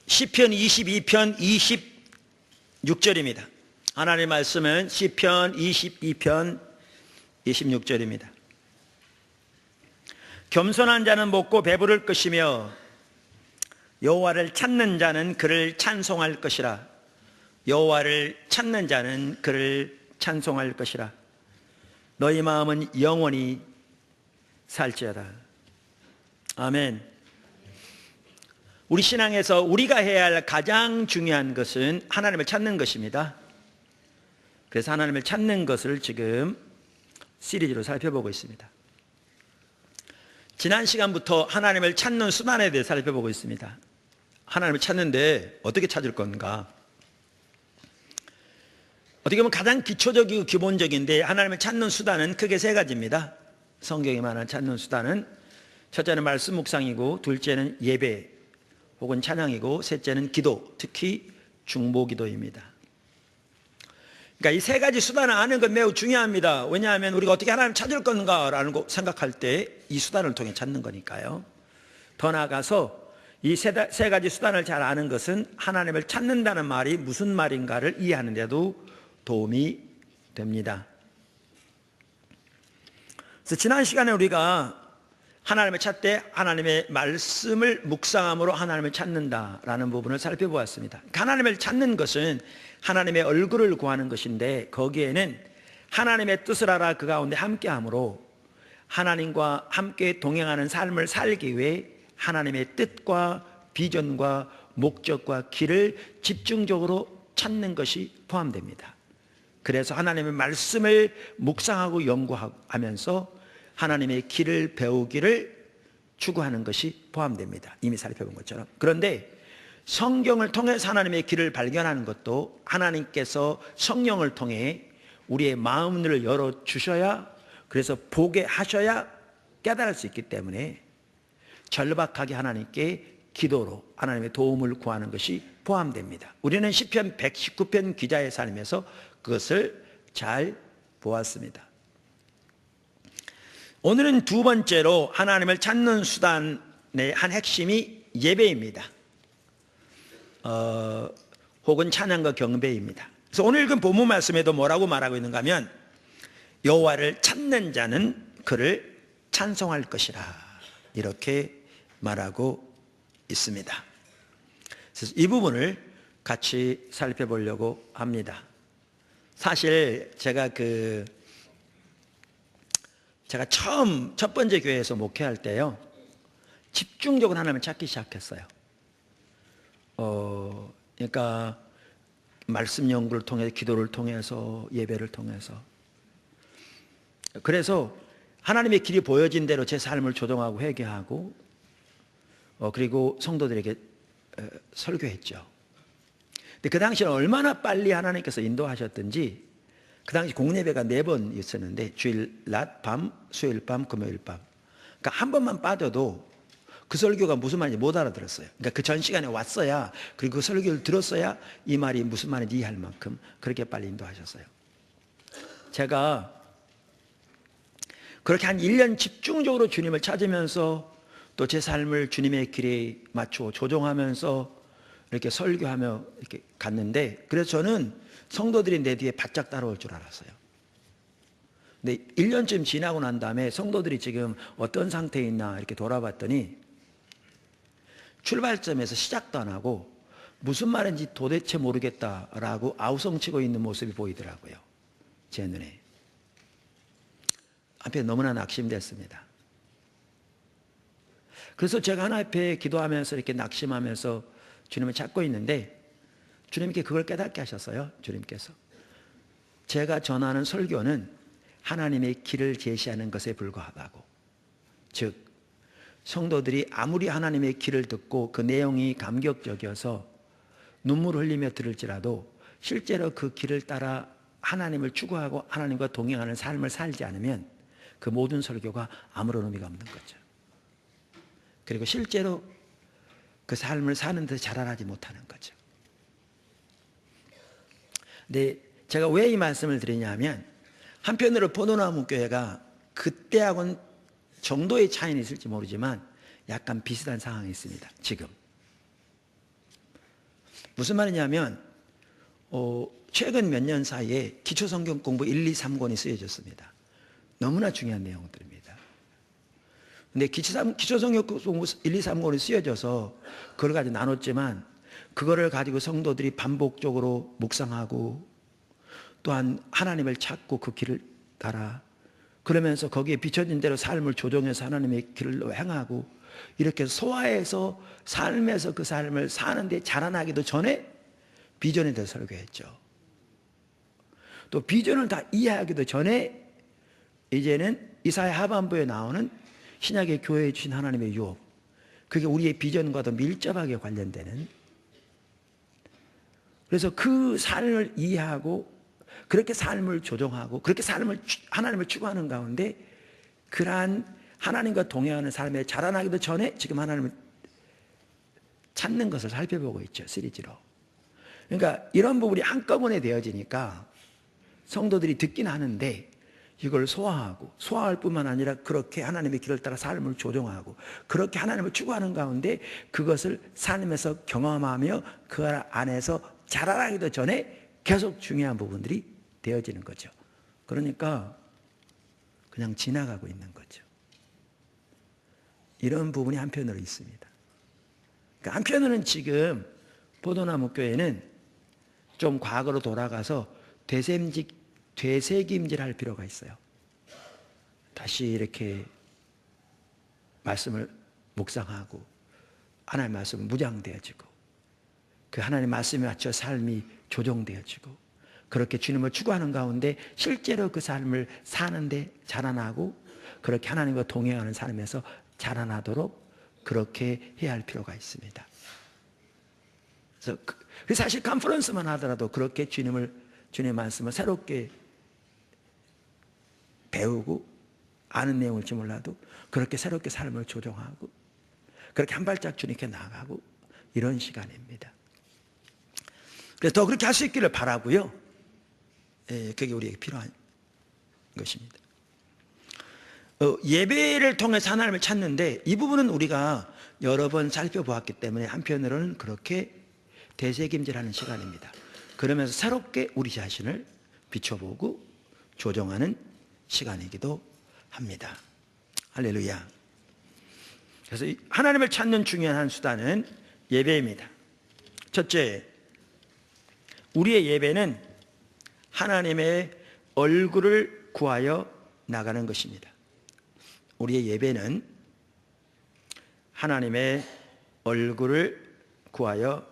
시편 22편 26절입니다. 하나님의 말씀은 시편 22편 26절입니다. 겸손한 자는 먹고 배부를 것이며 여호와를 찾는 자는 그를 찬송할 것이라. 여호와를 찾는 자는 그를 찬송할 것이라. 너희 마음은 영원히 살지어다. 아멘. 우리 신앙에서 우리가 해야 할 가장 중요한 것은 하나님을 찾는 것입니다. 그래서 하나님을 찾는 것을 지금 시리즈로 살펴보고 있습니다. 지난 시간부터 하나님을 찾는 수단에 대해 살펴보고 있습니다. 하나님을 찾는데 어떻게 찾을 건가? 어떻게 보면 가장 기초적이고 기본적인데 하나님을 찾는 수단은 크게 세 가지입니다. 성경에 말하는 찾는 수단은 첫째는 말씀 묵상이고, 둘째는 예배 혹은 찬양이고, 셋째는 기도, 특히 중보기도입니다. 그러니까 이 세 가지 수단을 아는 건 매우 중요합니다. 왜냐하면 우리가 어떻게 하나님을 찾을 건가라는 거 생각할 때 이 수단을 통해 찾는 거니까요. 더 나아가서 이 세 가지 수단을 잘 아는 것은 하나님을 찾는다는 말이 무슨 말인가를 이해하는 데도 도움이 됩니다. 그래서 지난 시간에 우리가 하나님을 찾되 하나님의 말씀을 묵상함으로 하나님을 찾는다라는 부분을 살펴보았습니다. 하나님을 찾는 것은 하나님의 얼굴을 구하는 것인데, 거기에는 하나님의 뜻을 알아 그 가운데 함께함으로 하나님과 함께 동행하는 삶을 살기 위해 하나님의 뜻과 비전과 목적과 길을 집중적으로 찾는 것이 포함됩니다. 그래서 하나님의 말씀을 묵상하고 연구하면서 하나님의 길을 배우기를 추구하는 것이 포함됩니다. 이미 살펴본 것처럼. 그런데 성경을 통해서 하나님의 길을 발견하는 것도 하나님께서 성령을 통해 우리의 마음을 열어주셔야, 그래서 보게 하셔야 깨달을 수 있기 때문에 절박하게 하나님께 기도로 하나님의 도움을 구하는 것이 포함됩니다. 우리는 시편 119편 기자의 삶에서 그것을 잘 보았습니다. 오늘은 두 번째로 하나님을 찾는 수단의 한 핵심이 예배입니다. 혹은 찬양과 경배입니다. 그래서 오늘 읽은 본문 말씀에도 뭐라고 말하고 있는가 하면, 여호와를 찾는 자는 그를 찬송할 것이라, 이렇게 말하고 있습니다. 그래서 이 부분을 같이 살펴보려고 합니다. 사실 제가 처음 첫 번째 교회에서 목회할 때요, 집중적으로 하나님을 찾기 시작했어요. 그러니까 말씀 연구를 통해, 기도를 통해서, 예배를 통해서. 그래서 하나님의 길이 보여진 대로 제 삶을 조정하고 회개하고, 그리고 성도들에게 설교했죠. 근데 그 당시에는 얼마나 빨리 하나님께서 인도하셨든지, 그 당시 공예배가 4번 있었는데, 주일 낮, 밤, 수요일 밤, 금요일 밤. 그러니까 한 번만 빠져도 그 설교가 무슨 말인지 못 알아들었어요. 그러니까 그 전 시간에 왔어야, 그리고 그 설교를 들었어야 이 말이 무슨 말인지 이해할 만큼 그렇게 빨리 인도하셨어요. 제가 그렇게 한 1년 집중적으로 주님을 찾으면서 또 제 삶을 주님의 길에 맞추어 조정하면서 이렇게 설교하며 이렇게 갔는데, 그래서 저는 성도들이 내 뒤에 바짝 따라올 줄 알았어요. 근데 1년쯤 지나고 난 다음에 성도들이 지금 어떤 상태에 있나 이렇게 돌아봤더니, 출발점에서 시작도 안 하고 무슨 말인지 도대체 모르겠다라고 아우성치고 있는 모습이 보이더라고요, 제 눈에. 한편 너무나 낙심됐습니다. 그래서 제가 하나님 앞에 기도하면서 이렇게 낙심하면서 주님을 찾고 있는데, 주님께 그걸 깨닫게 하셨어요. 주님께서 제가 전하는 설교는 하나님의 길을 제시하는 것에 불과하다고. 즉, 성도들이 아무리 하나님의 길을 듣고 그 내용이 감격적이어서 눈물을 흘리며 들을지라도 실제로 그 길을 따라 하나님을 추구하고 하나님과 동행하는 삶을 살지 않으면 그 모든 설교가 아무런 의미가 없는 거죠. 그리고 실제로 그 삶을 사는 데 자라나지 못하는 거죠. 근데 제가 왜 이 말씀을 드리냐면, 한편으로 포도나무 교회가 그때하고는 정도의 차이는 있을지 모르지만 약간 비슷한 상황이 있습니다. 지금 무슨 말이냐면 최근 몇 년 사이에 기초성경 공부 1, 2, 3권이 쓰여졌습니다. 너무나 중요한 내용들입니다. 근데 기초성경 공부 1, 2, 3권이 쓰여져서 그걸 가지고 나눴지만 그거를 가지고 성도들이 반복적으로 묵상하고 또한 하나님을 찾고 그 길을 따라 그러면서 거기에 비춰진 대로 삶을 조정해서 하나님의 길로 행하고 이렇게 소화해서 삶에서 그 삶을 사는데 자라나기도 전에 비전에 대해서 설교했죠. 또 비전을 다 이해하기도 전에 이제는 이사야 하반부에 나오는 신약의 교회에 주신 하나님의 유업, 그게 우리의 비전과도 밀접하게 관련되는, 그래서 그 삶을 이해하고 그렇게 삶을 조정하고 그렇게 하나님을 추구하는 가운데 그러한 하나님과 동행하는 삶에 자라나기도 전에 지금 하나님을 찾는 것을 살펴보고 있죠, 시리즈로. 그러니까 이런 부분이 한꺼번에 되어지니까 성도들이 듣긴 하는데 이걸 소화할 뿐만 아니라 그렇게 하나님의 길을 따라 삶을 조정하고 그렇게 하나님을 추구하는 가운데 그것을 삶에서 경험하며 그 안에서 자라나기도 전에 계속 중요한 부분들이 되어지는 거죠. 그러니까 그냥 지나가고 있는 거죠. 이런 부분이 한편으로 있습니다. 그러니까 한편으로는 지금 포도나무 교회는 좀 과거로 돌아가서 되새김질할 필요가 있어요. 다시 이렇게 말씀을 묵상하고 하나님의 말씀을 무장되어지고 그 하나님의 말씀에 맞춰 삶이 조정되어지고 그렇게 주님을 추구하는 가운데 실제로 그 삶을 사는데 자라나고 그렇게 하나님과 동행하는 삶에서 자라나도록 그렇게 해야 할 필요가 있습니다. 그래서 사실 컨퍼런스만 하더라도 그렇게 주님의 말씀을 새롭게 배우고 아는 내용일지 몰라도 그렇게 새롭게 삶을 조정하고 그렇게 한 발짝 주님께 나아가고 이런 시간입니다. 그래서 더 그렇게 할 수 있기를 바라고요. 그게 우리에게 필요한 것입니다. 예배를 통해서 하나님을 찾는데 이 부분은 우리가 여러 번 살펴보았기 때문에 한편으로는 그렇게 되새김질하는 시간입니다. 그러면서 새롭게 우리 자신을 비춰보고 조정하는 시간이기도 합니다. 할렐루야. 그래서 하나님을 찾는 중요한 한 수단은 예배입니다. 첫째, 우리의 예배는 하나님의 얼굴을 구하여 나가는 것입니다. 우리의 예배는 하나님의 얼굴을 구하여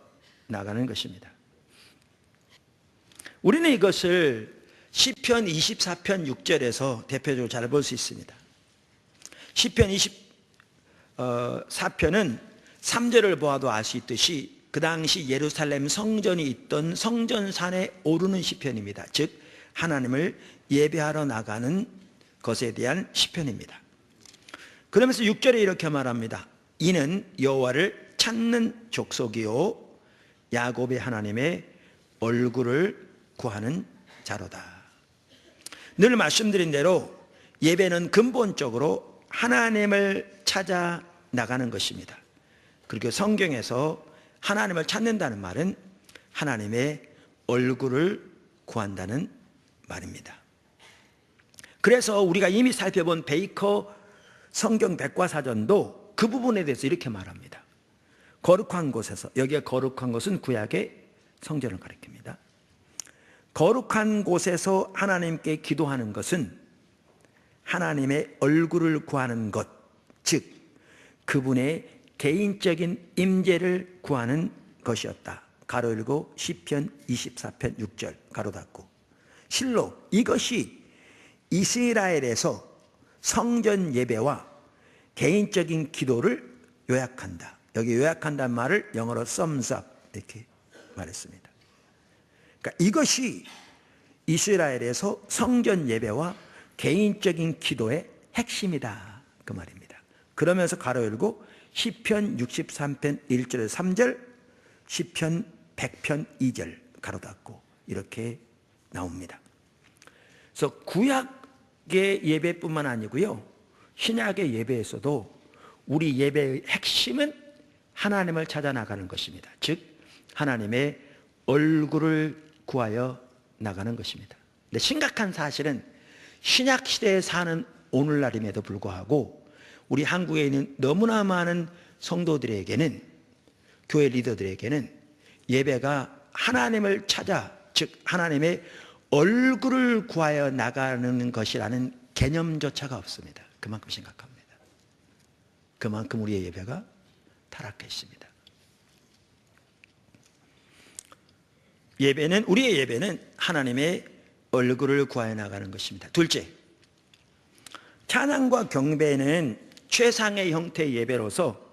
나가는 것입니다. 우리는 이것을 시편 24편 6절에서 대표적으로 잘 볼 수 있습니다. 시편 24편은 3절을 보아도 알 수 있듯이 그 당시 예루살렘 성전이 있던 성전산에 오르는 시편입니다. 즉 하나님을 예배하러 나가는 것에 대한 시편입니다. 그러면서 6절에 이렇게 말합니다. 이는 여호와를 찾는 족속이요 야곱의 하나님의 얼굴을 구하는 자로다. 늘 말씀드린 대로 예배는 근본적으로 하나님을 찾아 나가는 것입니다. 그리고 성경에서 하나님을 찾는다는 말은 하나님의 얼굴을 구한다는 말입니다. 그래서 우리가 이미 살펴본 베이커 성경 백과사전도 그 부분에 대해서 이렇게 말합니다. 거룩한 곳에서, 여기에 거룩한 곳은 구약의 성전을 가리킵니다. 거룩한 곳에서 하나님께 기도하는 것은 하나님의 얼굴을 구하는 것, 즉 그분의 개인적인 임재를 구하는 것이었다. 가로 열고 시편 24편 6절 가로 닫고. 실로 이것이 이스라엘에서 성전 예배와 개인적인 기도를 요약한다. 여기 요약한다는 말을 영어로 sums up 이렇게 말했습니다. 그러니까 이것이 이스라엘에서 성전 예배와 개인적인 기도의 핵심이다 그 말입니다. 그러면서 가로 열고 시편 63편 1절에서 3절, 시편 100편 2절 가로 닫고 이렇게 나옵니다. 그래서 구약의 예배뿐만 아니고요, 신약의 예배에서도 우리 예배의 핵심은 하나님을 찾아 나가는 것입니다. 즉 하나님의 얼굴을 구하여 나가는 것입니다. 근데 심각한 사실은 신약 시대에 사는 오늘날임에도 불구하고 우리 한국에 있는 너무나 많은 성도들에게는, 교회 리더들에게는 예배가 하나님을 찾아, 즉 하나님의 얼굴을 구하여 나가는 것이라는 개념조차가 없습니다. 그만큼 심각합니다. 그만큼 우리의 예배가 타락했습니다. 우리의 예배는 하나님의 얼굴을 구하여 나가는 것입니다. 둘째, 찬양과 경배는 최상의 형태의 예배로서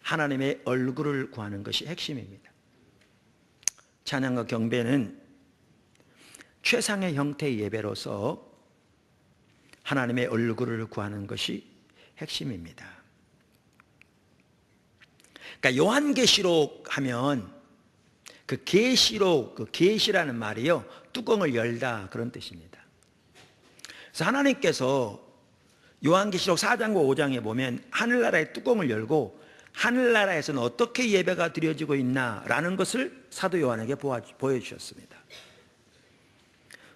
하나님의 얼굴을 구하는 것이 핵심입니다. 찬양과 경배는 최상의 형태의 예배로서 하나님의 얼굴을 구하는 것이 핵심입니다. 그러니까 요한계시록 하면 그 계시록, 그 계시라는 말이요, 뚜껑을 열다, 그런 뜻입니다. 그래서 하나님께서 요한계시록 4장과 5장에 보면 하늘나라의 뚜껑을 열고 하늘나라에서는 어떻게 예배가 드려지고 있나라는 것을 사도 요한에게 보여주셨습니다.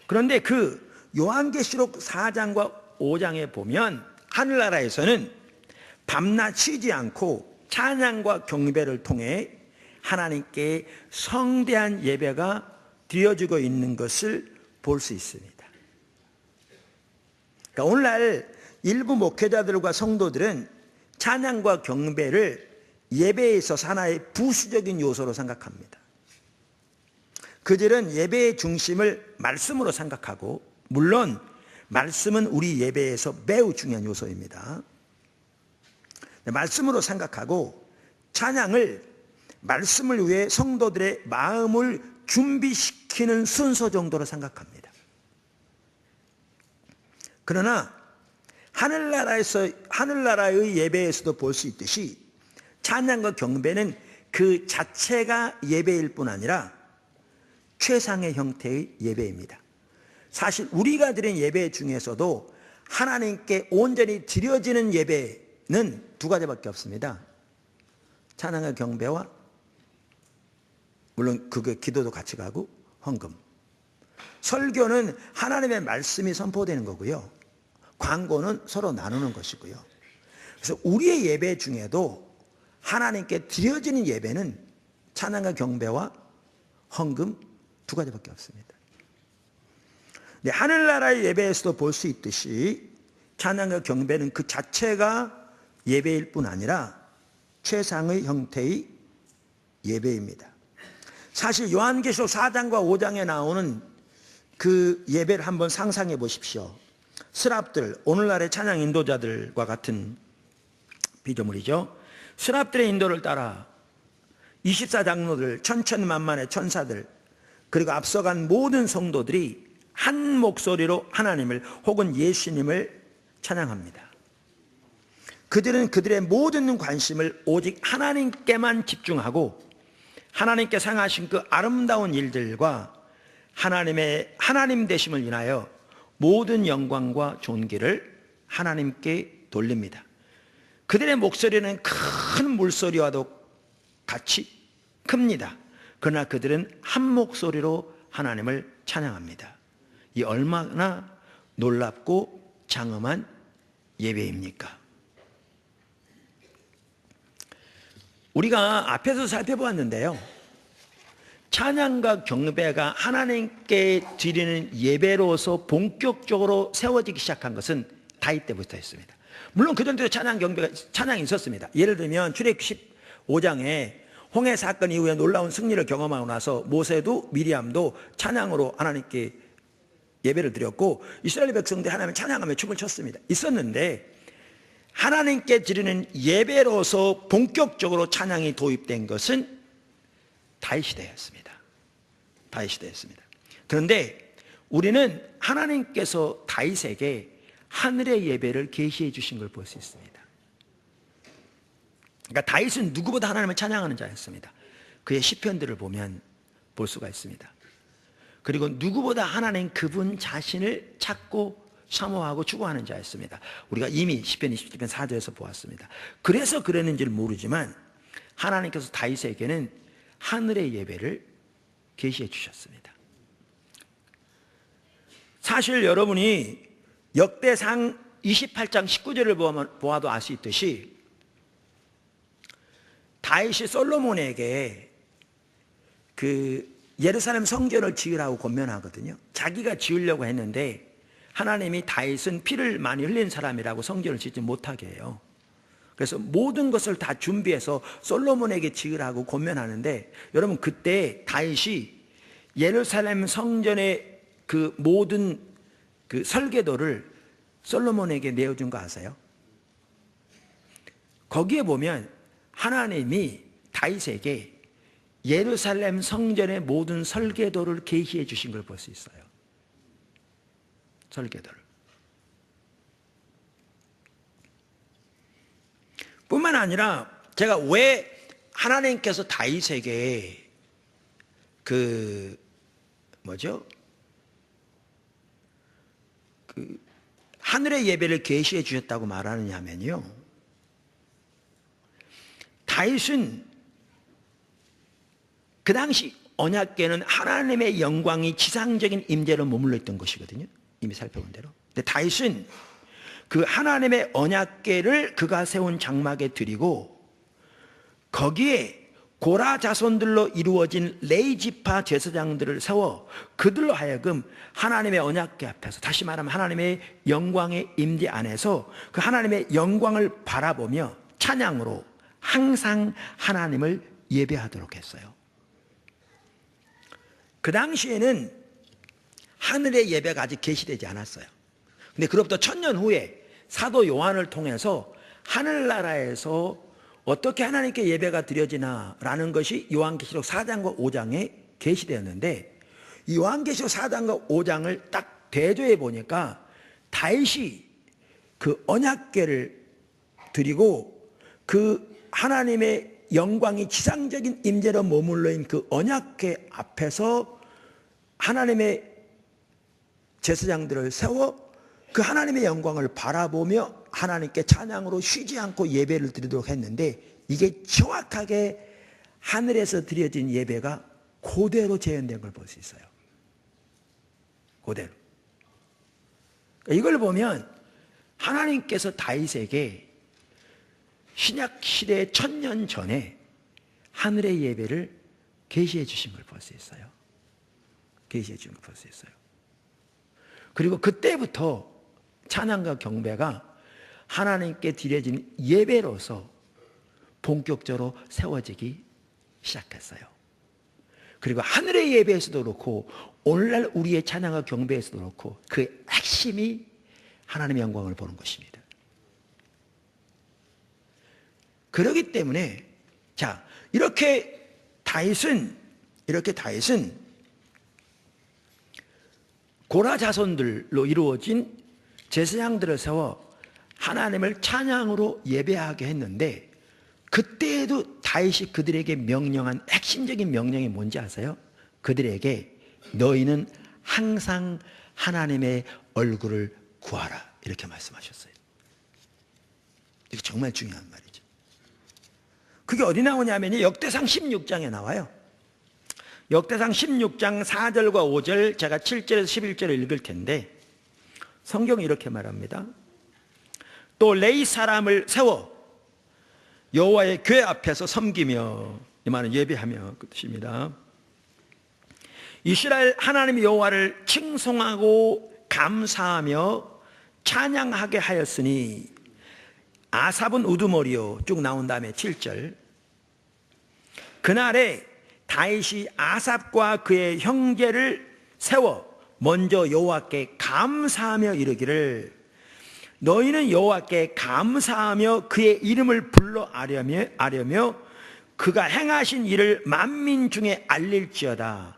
그런데 그 요한계시록 4장과 5장에 보면 하늘나라에서는 밤낮 쉬지 않고 찬양과 경배를 통해 하나님께 성대한 예배가 드려지고 있는 것을 볼 수 있습니다. 그러니까 오늘날 일부 목회자들과 성도들은 찬양과 경배를 예배에 있어서 하나의 부수적인 요소로 생각합니다. 그들은 예배의 중심을 말씀으로 생각하고, 물론 말씀은 우리 예배에서 매우 중요한 요소입니다. 말씀으로 생각하고 찬양을 말씀을 위해 성도들의 마음을 준비시키는 순서 정도로 생각합니다. 그러나 하늘나라의 예배에서도 볼 수 있듯이 찬양과 경배는 그 자체가 예배일 뿐 아니라 최상의 형태의 예배입니다. 사실 우리가 드린 예배 중에서도 하나님께 온전히 드려지는 예배는 두 가지밖에 없습니다. 찬양과 경배와, 물론 그게 기도도 같이 가고, 헌금. 설교는 하나님의 말씀이 선포되는 거고요. 광고는 서로 나누는 것이고요. 그래서 우리의 예배 중에도 하나님께 드려지는 예배는 찬양과 경배와 헌금 두 가지밖에 없습니다. 네, 하늘나라의 예배에서도 볼 수 있듯이 찬양과 경배는 그 자체가 예배일 뿐 아니라 최상의 형태의 예배입니다. 사실 요한계시록 4장과 5장에 나오는 그 예배를 한번 상상해 보십시오. 스랍들, 오늘날의 찬양 인도자들과 같은 피조물이죠. 스랍들의 인도를 따라 24장로들, 천천만만의 천사들, 그리고 앞서간 모든 성도들이 한 목소리로 하나님을 혹은 예수님을 찬양합니다. 그들은 그들의 모든 관심을 오직 하나님께만 집중하고 하나님께 상하신 그 아름다운 일들과 하나님 되심을 인하여 모든 영광과 존귀를 하나님께 돌립니다. 그들의 목소리는 큰 물소리와도 같이 큽니다. 그러나 그들은 한 목소리로 하나님을 찬양합니다. 이 얼마나 놀랍고 장엄한 예배입니까? 우리가 앞에서 살펴보았는데요, 찬양과 경배가 하나님께 드리는 예배로서 본격적으로 세워지기 시작한 것은 다윗 때부터였습니다. 물론 그전에도 찬양이 있었습니다. 예를 들면 출애굽기 15장에 홍해 사건 이후에 놀라운 승리를 경험하고 나서 모세도 미리암도 찬양으로 하나님께 예배를 드렸고 이스라엘 백성들이 하나님을 찬양하며 춤을 췄습니다. 있었는데 하나님께 드리는 예배로서 본격적으로 찬양이 도입된 것은 다윗 시대였습니다. 다윗 시대였습니다. 그런데 우리는 하나님께서 다윗에게 하늘의 예배를 계시해 주신 걸 볼 수 있습니다. 그러니까 다윗은 누구보다 하나님을 찬양하는 자였습니다. 그의 시편들을 보면 볼 수가 있습니다. 그리고 누구보다 하나님 그분 자신을 찾고 사모하고 추구하는 자였습니다. 우리가 이미 시편 20편 4절에서 보았습니다. 그래서 그랬는지를 모르지만 하나님께서 다윗에게는 하늘의 예배를 계시해 주셨습니다. 사실 여러분이 역대상 28장 19절을 보아도 알 수 있듯이 다윗이 솔로몬에게 그 예루살렘 성전을 지으라고 권면하거든요. 자기가 지으려고 했는데 하나님이 다윗은 피를 많이 흘린 사람이라고 성전을 짓지 못하게 해요. 그래서 모든 것을 다 준비해서 솔로몬에게 지으라고 권면하는데, 여러분 그때 다윗이 예루살렘 성전의 그 모든 그 설계도를 솔로몬에게 내어준 거 아세요? 거기에 보면 하나님이 다윗에게 예루살렘 성전의 모든 설계도를 계시해 주신 걸 볼 수 있어요. 설계도를. 뿐만 아니라 제가 왜 하나님께서 다윗에게 그 하늘의 예배를 계시해 주셨다고 말하느냐면요, 다윗은 그 당시 언약궤는 하나님의 영광이 지상적인 임재로 머물러 있던 것이거든요. 이미 살펴본 대로. 근데 다윗은 그 하나님의 언약궤를 그가 세운 장막에 드리고 거기에 고라 자손들로 이루어진 레위지파 제사장들을 세워 그들로 하여금 하나님의 언약궤 앞에서, 다시 말하면 하나님의 영광의 임재 안에서 그 하나님의 영광을 바라보며 찬양으로 항상 하나님을 예배하도록 했어요. 그 당시에는 하늘의 예배가 아직 계시되지 않았어요. 근데 그로부터 1000년 후에 사도 요한을 통해서 하늘나라에서 어떻게 하나님께 예배가 드려지나라는 것이 요한계시록 4장과 5장에 계시되었는데, 이 요한계시록 4장과 5장을 딱 대조해 보니까 다윗이 그 언약궤를 드리고 그 하나님의 영광이 지상적인 임재로 머물러 있는 그 언약궤 앞에서 하나님의 제사장들을 세워 그 하나님의 영광을 바라보며 하나님께 찬양으로 쉬지 않고 예배를 드리도록 했는데, 이게 정확하게 하늘에서 드려진 예배가 그대로 재현된 걸 볼 수 있어요. 그대로. 이걸 보면 하나님께서 다윗에게 신약 시대 1000년 전에 하늘의 예배를 계시해 주신 걸 볼 수 있어요. 계시해 주신 걸 볼 수 있어요. 그리고 그때부터 찬양과 경배가 하나님께 드려진 예배로서 본격적으로 세워지기 시작했어요. 그리고 하늘의 예배에서도 그렇고 오늘날 우리의 찬양과 경배에서도 그렇고 그 핵심이 하나님의 영광을 보는 것입니다. 그렇기 때문에 자, 이렇게 다윗은 고라 자손들로 이루어진 제사장들을 세워 하나님을 찬양으로 예배하게 했는데, 그때에도 다윗이 그들에게 명령한 핵심적인 명령이 뭔지 아세요? 그들에게 너희는 항상 하나님의 얼굴을 구하라, 이렇게 말씀하셨어요. 이게 정말 중요한 말이죠. 그게 어디 나오냐면 역대상 16장에 나와요. 역대상 16장 4절과 5절, 제가 7절에서 11절을 읽을 텐데 성경이 이렇게 말합니다. 또 레위 사람을 세워 여호와의 궤 앞에서 섬기며, 이 말은 예배하며 그 뜻입니다. 이스라엘 하나님 여호와를 칭송하고 감사하며 찬양하게 하였으니 아삽은 우두머리요, 쭉 나온 다음에 7절. 그날에 다윗이 아삽과 그의 형제를 세워 먼저 여호와께 감사하며 이르기를 너희는 여호와께 감사하며 그의 이름을 불러 아려며 그가 행하신 일을 만민 중에 알릴지어다.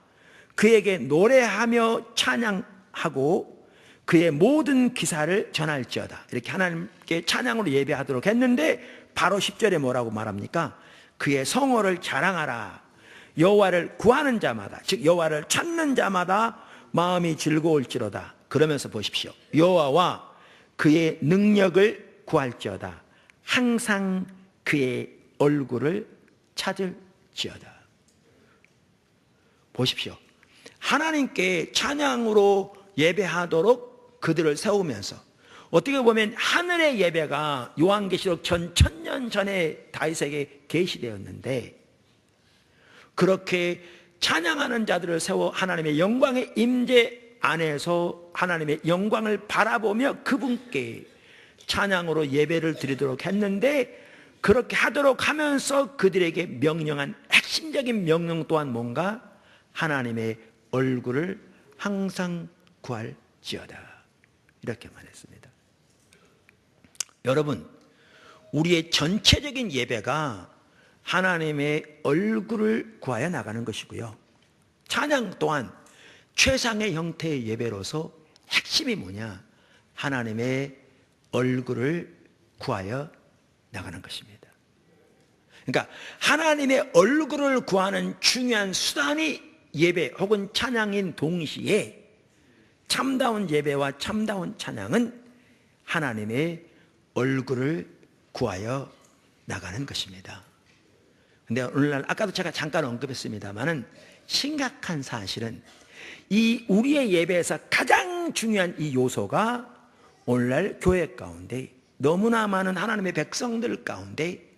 그에게 노래하며 찬양하고 그의 모든 기사를 전할지어다. 이렇게 하나님께 찬양으로 예배하도록 했는데 바로 10절에 뭐라고 말합니까? 그의 성호를 자랑하라. 여호와를 구하는 자마다, 즉 여호와를 찾는 자마다 마음이 즐거울지로다. 그러면서 보십시오. 여호와와 그의 능력을 구할지어다. 항상 그의 얼굴을 찾을지어다. 보십시오. 하나님께 찬양으로 예배하도록 그들을 세우면서, 어떻게 보면 하늘의 예배가 요한계시록 전 1000년 전에 다윗에게 계시되었는데, 그렇게 찬양하는 자들을 세워 하나님의 영광의 임재 안에서 하나님의 영광을 바라보며 그분께 찬양으로 예배를 드리도록 했는데, 그렇게 하도록 하면서 그들에게 명령한 핵심적인 명령 또한 뭔가? 하나님의 얼굴을 항상 구할지어다, 이렇게 말했습니다. 여러분, 우리의 전체적인 예배가 하나님의 얼굴을 구하여 나가는 것이고요, 찬양 또한 최상의 형태의 예배로서 핵심이 뭐냐? 하나님의 얼굴을 구하여 나가는 것입니다. 그러니까 하나님의 얼굴을 구하는 중요한 수단이 예배 혹은 찬양인 동시에, 참다운 예배와 참다운 찬양은 하나님의 얼굴을 구하여 나가는 것입니다. 근데 오늘날 아까도 제가 잠깐 언급했습니다만은, 심각한 사실은 이 우리의 예배에서 가장 중요한 이 요소가 오늘날 교회 가운데, 너무나 많은 하나님의 백성들 가운데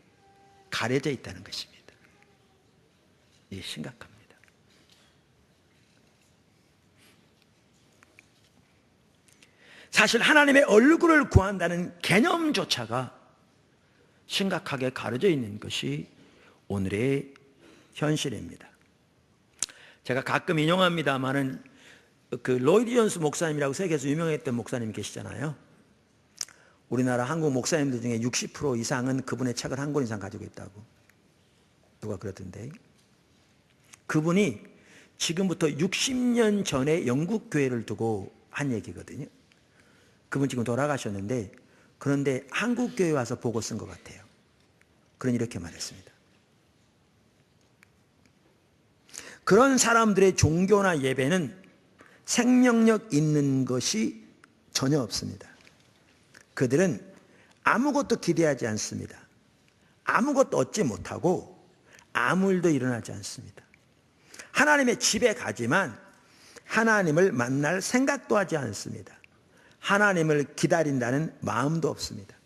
가려져 있다는 것입니다. 이게 심각합니다. 사실 하나님의 얼굴을 구한다는 개념조차가 심각하게 가려져 있는 것이 오늘의 현실입니다. 제가 가끔 인용합니다마는, 그 로이드 존스 목사님이라고 세계에서 유명했던 목사님이 계시잖아요. 우리나라 한국 목사님들 중에 60% 이상은 그분의 책을 한 권 이상 가지고 있다고 누가 그러던데, 그분이 지금부터 60년 전에 영국 교회를 두고 한 얘기거든요. 그분 지금 돌아가셨는데, 그런데 한국 교회 와서 보고 쓴 것 같아요. 그런 이렇게 말했습니다. 그런 사람들의 종교나 예배는 생명력 있는 것이 전혀 없습니다. 그들은 아무것도 기대하지 않습니다. 아무것도 얻지 못하고 아무 일도 일어나지 않습니다. 하나님의 집에 가지만 하나님을 만날 생각도 하지 않습니다. 하나님을 기다린다는 마음도 없습니다.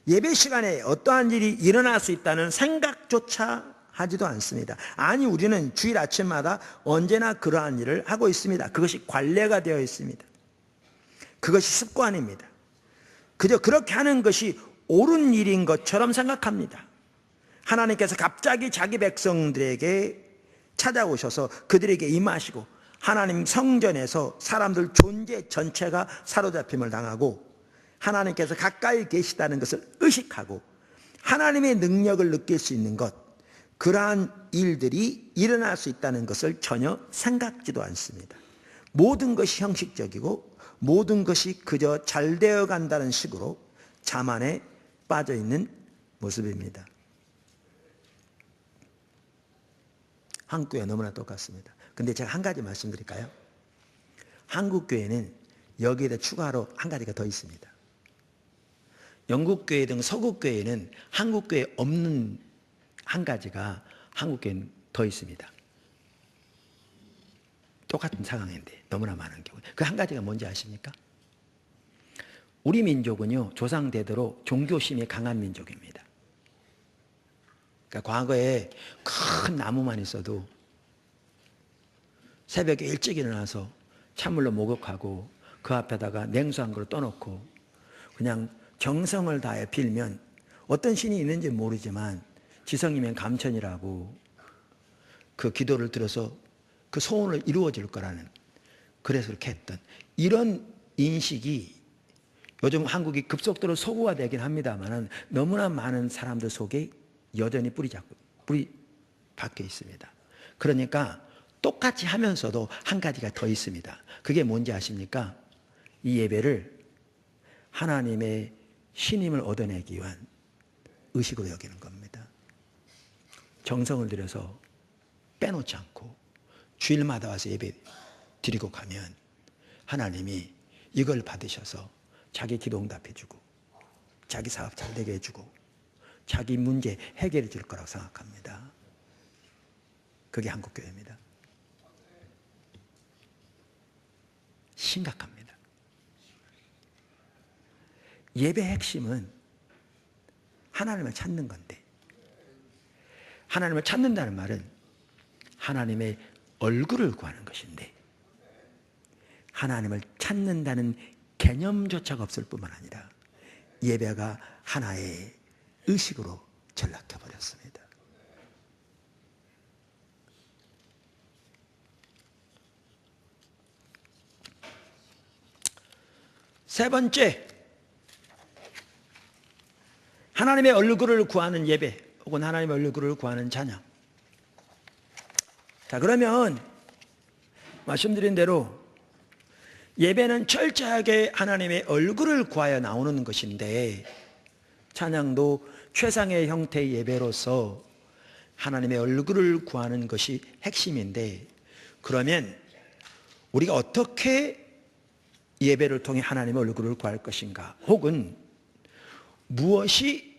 예배 시간에 어떠한 일이 일어날 수 있다는 생각조차 하지도 않습니다. 아니, 우리는 주일 아침마다 언제나 그러한 일을 하고 있습니다. 그것이 관례가 되어 있습니다. 그것이 습관입니다. 그저 그렇게 하는 것이 옳은 일인 것처럼 생각합니다. 하나님께서 갑자기 자기 백성들에게 찾아오셔서 그들에게 임하시고 하나님 성전에서 사람들 존재 전체가 사로잡힘을 당하고 하나님께서 가까이 계시다는 것을 의식하고 하나님의 능력을 느낄 수 있는 것, 그러한 일들이 일어날 수 있다는 것을 전혀 생각지도 않습니다. 모든 것이 형식적이고 모든 것이 그저 잘 되어 간다는 식으로 자만에 빠져 있는 모습입니다. 한국 교회 너무나 똑같습니다. 근데 제가 한 가지 말씀드릴까요? 한국 교회는 여기에다 추가로 한 가지가 더 있습니다. 영국 교회 등 서구 교회는 한국 교회에 없는 한 가지가 한국 교회는 더 있습니다. 똑같은 상황인데 너무나 많은 경우. 그 한 가지가 뭔지 아십니까? 우리 민족은요, 조상 대대로 종교심이 강한 민족입니다. 그러니까 과거에 큰 나무만 있어도 새벽에 일찍 일어나서 찬물로 목욕하고 그 앞에다가 냉수 한 그릇 떠놓고 그냥 정성을 다해 빌면 어떤 신이 있는지 모르지만 지성이면 감천이라고 그 기도를 들어서 그 소원을 이루어질 거라는, 그래서 그렇게 했던 이런 인식이 요즘 한국이 급속도로 서구화되긴 합니다만 너무나 많은 사람들 속에 여전히 뿌리 박혀 있습니다. 그러니까 똑같이 하면서도 한 가지가 더 있습니다. 그게 뭔지 아십니까? 이 예배를 하나님의 신임을 얻어내기 위한 의식으로 여기는 겁니다. 정성을 들여서 빼놓지 않고 주일마다 와서 예배 드리고 가면 하나님이 이걸 받으셔서 자기 기도 응답해 주고 자기 사업 잘 되게 해주고 자기 문제 해결해 줄 거라고 생각합니다. 그게 한국교회입니다. 심각합니다. 예배의 핵심은 하나님을 찾는 건데, 하나님을 찾는다는 말은 하나님의 얼굴을 구하는 것인데, 하나님을 찾는다는 개념조차가 없을 뿐만 아니라 예배가 하나의 의식으로 전락해버렸습니다. 세 번째, 하나님의 얼굴을 구하는 예배 혹은 하나님의 얼굴을 구하는 찬양. 자, 그러면 말씀드린 대로 예배는 철저하게 하나님의 얼굴을 구하여 나오는 것인데, 찬양도 최상의 형태의 예배로서 하나님의 얼굴을 구하는 것이 핵심인데, 그러면 우리가 어떻게 예배를 통해 하나님의 얼굴을 구할 것인가, 혹은 무엇이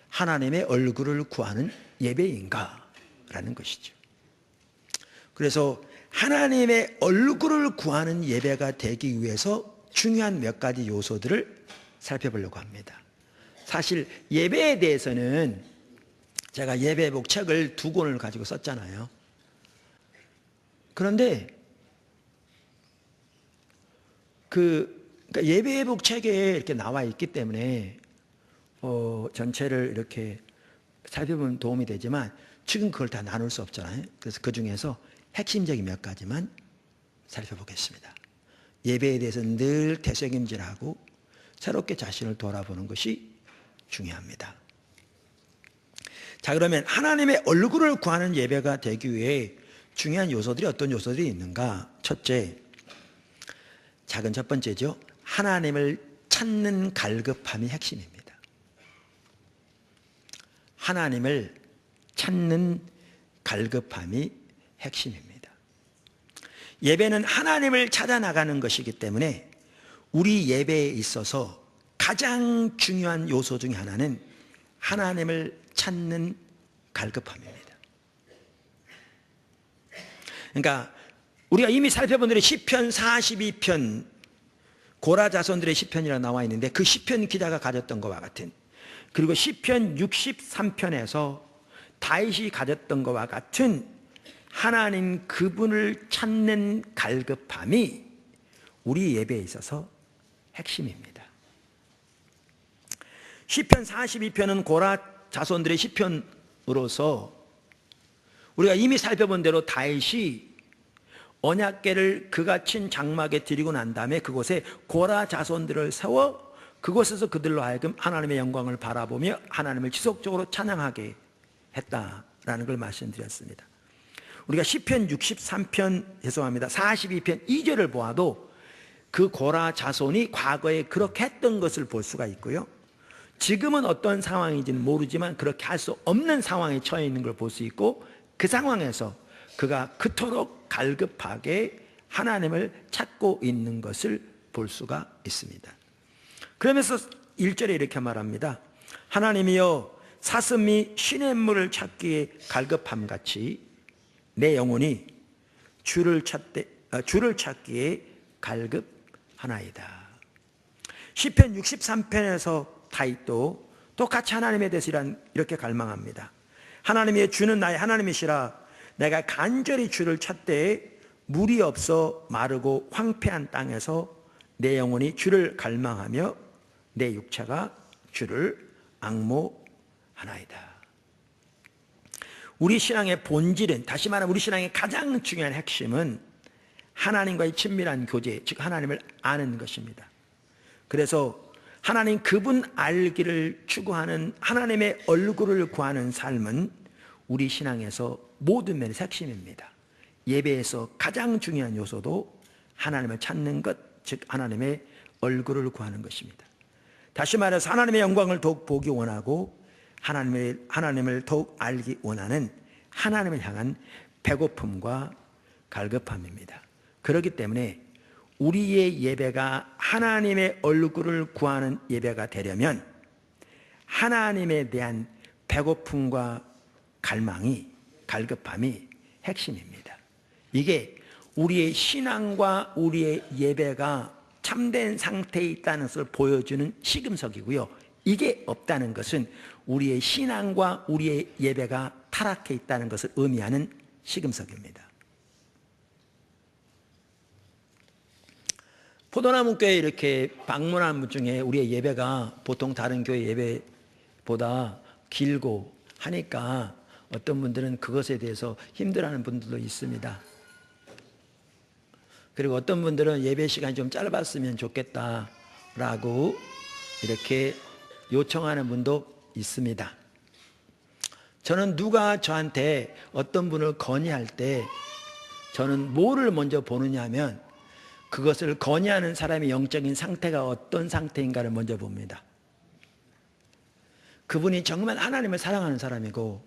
하나님의 얼굴을 구하는 예배인가 라는 것이죠. 그래서 하나님의 얼굴을 구하는 예배가 되기 위해서 중요한 몇 가지 요소들을 살펴보려고 합니다. 사실 예배에 대해서는 제가 예배복 책을 2권을 가지고 썼잖아요. 그런데 그러니까 예배복 책에 이렇게 나와 있기 때문에 전체를 이렇게 살펴보면 도움이 되지만 지금 그걸 다 나눌 수 없잖아요. 그래서 그 중에서 핵심적인 몇 가지만 살펴보겠습니다. 예배에 대해서 늘 되새김질하고 새롭게 자신을 돌아보는 것이 중요합니다. 자, 그러면 하나님의 얼굴을 구하는 예배가 되기 위해 중요한 요소들이 어떤 요소들이 있는가? 첫째, 작은 첫 번째죠. 하나님을 찾는 갈급함이 핵심입니다. 하나님을 찾는 갈급함이 핵심입니다. 예배는 하나님을 찾아 나가는 것이기 때문에 우리 예배에 있어서 가장 중요한 요소 중에 하나는 하나님을 찾는 갈급함입니다. 그러니까 우리가 이미 살펴본 대로 시편 42편, 고라 자손들의 시편이라고 나와 있는데, 그 시편 기자가 가졌던 것과 같은, 그리고 시편 63편에서 다윗이 가졌던 것과 같은 하나님 그분을 찾는 갈급함이 우리 예배에 있어서 핵심입니다. 시편 42편은 고라 자손들의 시편으로서 우리가 이미 살펴본 대로 다윗이 언약궤를 그가 친 장막에 드리고 난 다음에 그곳에 고라 자손들을 세워 그곳에서 그들로 하여금 하나님의 영광을 바라보며 하나님을 지속적으로 찬양하게 했다라는 걸 말씀드렸습니다. 우리가 시편 63편, 죄송합니다, 42편 2절을 보아도 그 고라 자손이 과거에 그렇게 했던 것을 볼 수가 있고요, 지금은 어떤 상황인지는 모르지만 그렇게 할 수 없는 상황에 처해 있는 걸 볼 수 있고, 그 상황에서 그가 그토록 갈급하게 하나님을 찾고 있는 것을 볼 수가 있습니다. 그러면서 1절에 이렇게 말합니다. 하나님이여, 사슴이 시냇물을 찾기에 갈급함같이 내 영혼이 주를 찾기에 갈급하나이다. 시편 63편에서 다윗도 똑같이 하나님에 대해서 이렇게 갈망합니다. 하나님의 주는 나의 하나님이시라. 내가 간절히 주를 찾되 물이 없어 마르고 황폐한 땅에서 내 영혼이 주를 갈망하며 내 육체가 주를 앙모하나이다. 우리 신앙의 본질은, 다시 말하면 우리 신앙의 가장 중요한 핵심은 하나님과의 친밀한 교제, 즉 하나님을 아는 것입니다. 그래서 하나님 그분 알기를 추구하는, 하나님의 얼굴을 구하는 삶은 우리 신앙에서 모든 면에서 핵심입니다. 예배에서 가장 중요한 요소도 하나님을 찾는 것, 즉 하나님의 얼굴을 구하는 것입니다. 다시 말해서 하나님의 영광을 더욱 보기 원하고 하나님을 더욱 알기 원하는 하나님을 향한 배고픔과 갈급함입니다. 그렇기 때문에 우리의 예배가 하나님의 얼굴을 구하는 예배가 되려면 하나님에 대한 배고픔과 갈망이, 갈급함이 핵심입니다. 이게 우리의 신앙과 우리의 예배가 참된 상태에 있다는 것을 보여주는 시금석이고요. 이게 없다는 것은 우리의 신앙과 우리의 예배가 타락해 있다는 것을 의미하는 시금석입니다. 포도나무 교회에 이렇게 방문한 분 중에 우리의 예배가 보통 다른 교회 예배보다 길고 하니까 어떤 분들은 그것에 대해서 힘들어하는 분들도 있습니다. 그리고 어떤 분들은 예배 시간이 좀 짧았으면 좋겠다라고 이렇게 요청하는 분도 있습니다. 저는 누가 저한테 어떤 분을 건의할 때 저는 뭐를 먼저 보느냐 하면 그것을 건의하는 사람의 영적인 상태가 어떤 상태인가를 먼저 봅니다. 그분이 정말 하나님을 사랑하는 사람이고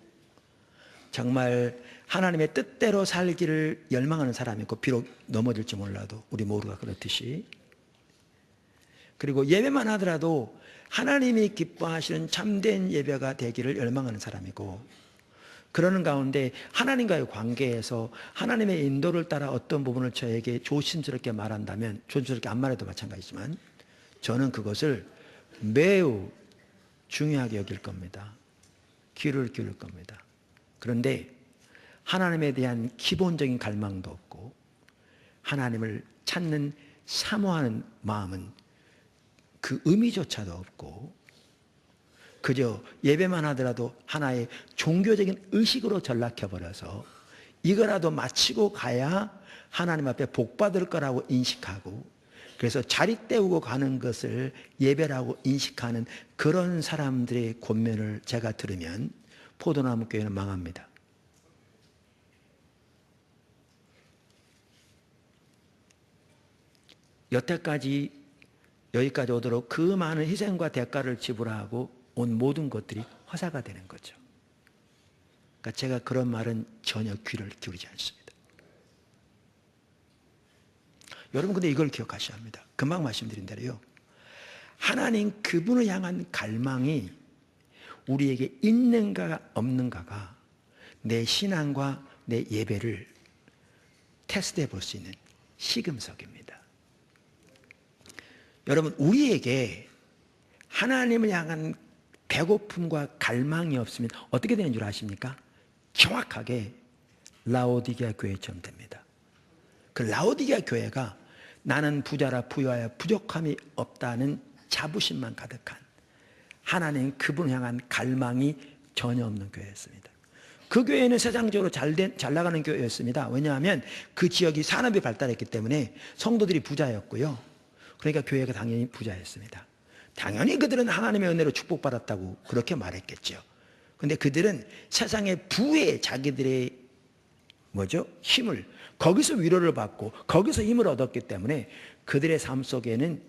정말 하나님의 뜻대로 살기를 열망하는 사람이고 비록 넘어질지 몰라도 우리 모두가 그렇듯이 그리고 예배만 하더라도 하나님이 기뻐하시는 참된 예배가 되기를 열망하는 사람이고 그러는 가운데 하나님과의 관계에서 하나님의 인도를 따라 어떤 부분을 저에게 조심스럽게 말한다면 조심스럽게 안 말해도 마찬가지지만 저는 그것을 매우 중요하게 여길 겁니다. 귀를 기울일 겁니다. 그런데 하나님에 대한 기본적인 갈망도 없고 하나님을 찾는 사모하는 마음은 그 의미조차도 없고 그저 예배만 하더라도 하나의 종교적인 의식으로 전락해버려서 이거라도 마치고 가야 하나님 앞에 복 받을 거라고 인식하고 그래서 자리 때우고 가는 것을 예배라고 인식하는 그런 사람들의 권면을 제가 들으면 포도나무 교회는 망합니다. 여기까지 오도록 그 많은 희생과 대가를 지불하고 온 모든 것들이 허사가 되는 거죠. 그러니까 제가 그런 말은 전혀 귀를 기울이지 않습니다. 여러분 근데 이걸 기억하셔야 합니다. 금방 말씀드린 대로요. 하나님 그분을 향한 갈망이 우리에게 있는가 없는가가 내 신앙과 내 예배를 테스트해 볼 수 있는 시금석입니다. 여러분 우리에게 하나님을 향한 배고픔과 갈망이 없으면 어떻게 되는 줄 아십니까? 정확하게 라오디게아 교회처럼 됩니다. 그 라오디게아 교회가 나는 부자라 부유하여 부족함이 없다는 자부심만 가득한 하나님 그분을 향한 갈망이 전혀 없는 교회였습니다. 그 교회는 세상적으로 잘 나가는 교회였습니다. 왜냐하면 그 지역이 산업이 발달했기 때문에 성도들이 부자였고요. 그러니까 교회가 당연히 부자였습니다. 당연히 그들은 하나님의 은혜로 축복받았다고 그렇게 말했겠죠. 그런데 그들은 세상의 부에 자기들의 힘을 거기서 위로를 받고 거기서 힘을 얻었기 때문에 그들의 삶 속에는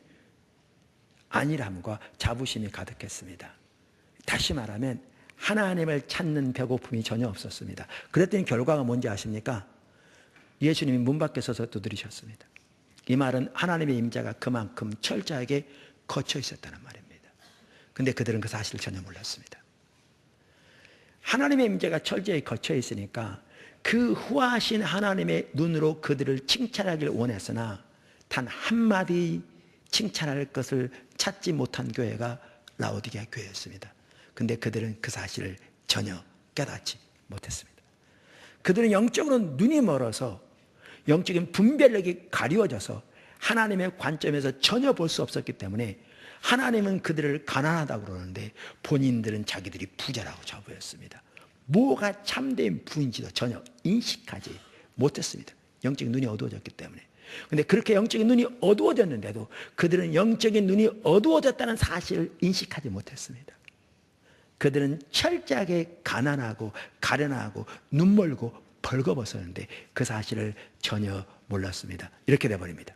안일함과 자부심이 가득했습니다. 다시 말하면 하나님을 찾는 배고픔이 전혀 없었습니다. 그랬더니 결과가 뭔지 아십니까? 예수님이 문 밖에 서서 두드리셨습니다. 이 말은 하나님의 임재가 그만큼 철저하게 거쳐 있었다는 말입니다. 그런데 그들은 그 사실을 전혀 몰랐습니다. 하나님의 임재가 철저히 거쳐 있으니까 그 후하신 하나님의 눈으로 그들을 칭찬하기를 원했으나 단 한마디 칭찬할 것을 찾지 못한 교회가 라오디게아 교회였습니다. 그런데 그들은 그 사실을 전혀 깨닫지 못했습니다. 그들은 영적으로 눈이 멀어서 영적인 분별력이 가리워져서 하나님의 관점에서 전혀 볼 수 없었기 때문에 하나님은 그들을 가난하다고 그러는데 본인들은 자기들이 부자라고 자부했습니다. 뭐가 참된 부인지도 전혀 인식하지 못했습니다. 영적인 눈이 어두워졌기 때문에. 그런데 그렇게 영적인 눈이 어두워졌는데도 그들은 영적인 눈이 어두워졌다는 사실을 인식하지 못했습니다. 그들은 철저하게 가난하고 가련하고 눈멀고 벌거벗었는데 그 사실을 전혀 몰랐습니다. 이렇게 돼버립니다.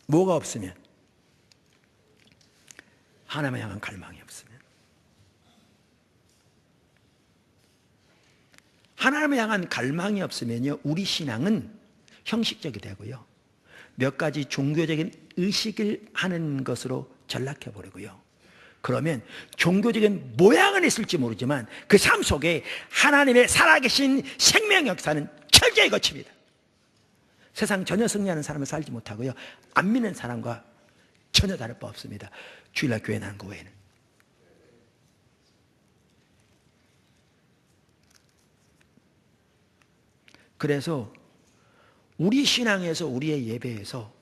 뭐가 없으면? 하나님을 향한 갈망이 없으면. 하나님을 향한 갈망이 없으면요, 우리 신앙은 형식적이 되고요, 몇 가지 종교적인 의식을 하는 것으로 전락해버리고요, 그러면 종교적인 모양은 있을지 모르지만 그 삶 속에 하나님의 살아계신 생명 역사는 철저히 거칩니다. 세상 전혀 승리하는 사람은 살지 못하고요, 안 믿는 사람과 전혀 다를 바 없습니다. 주일날 교회 나간 거 외에는. 그래서 우리 신앙에서, 우리의 예배에서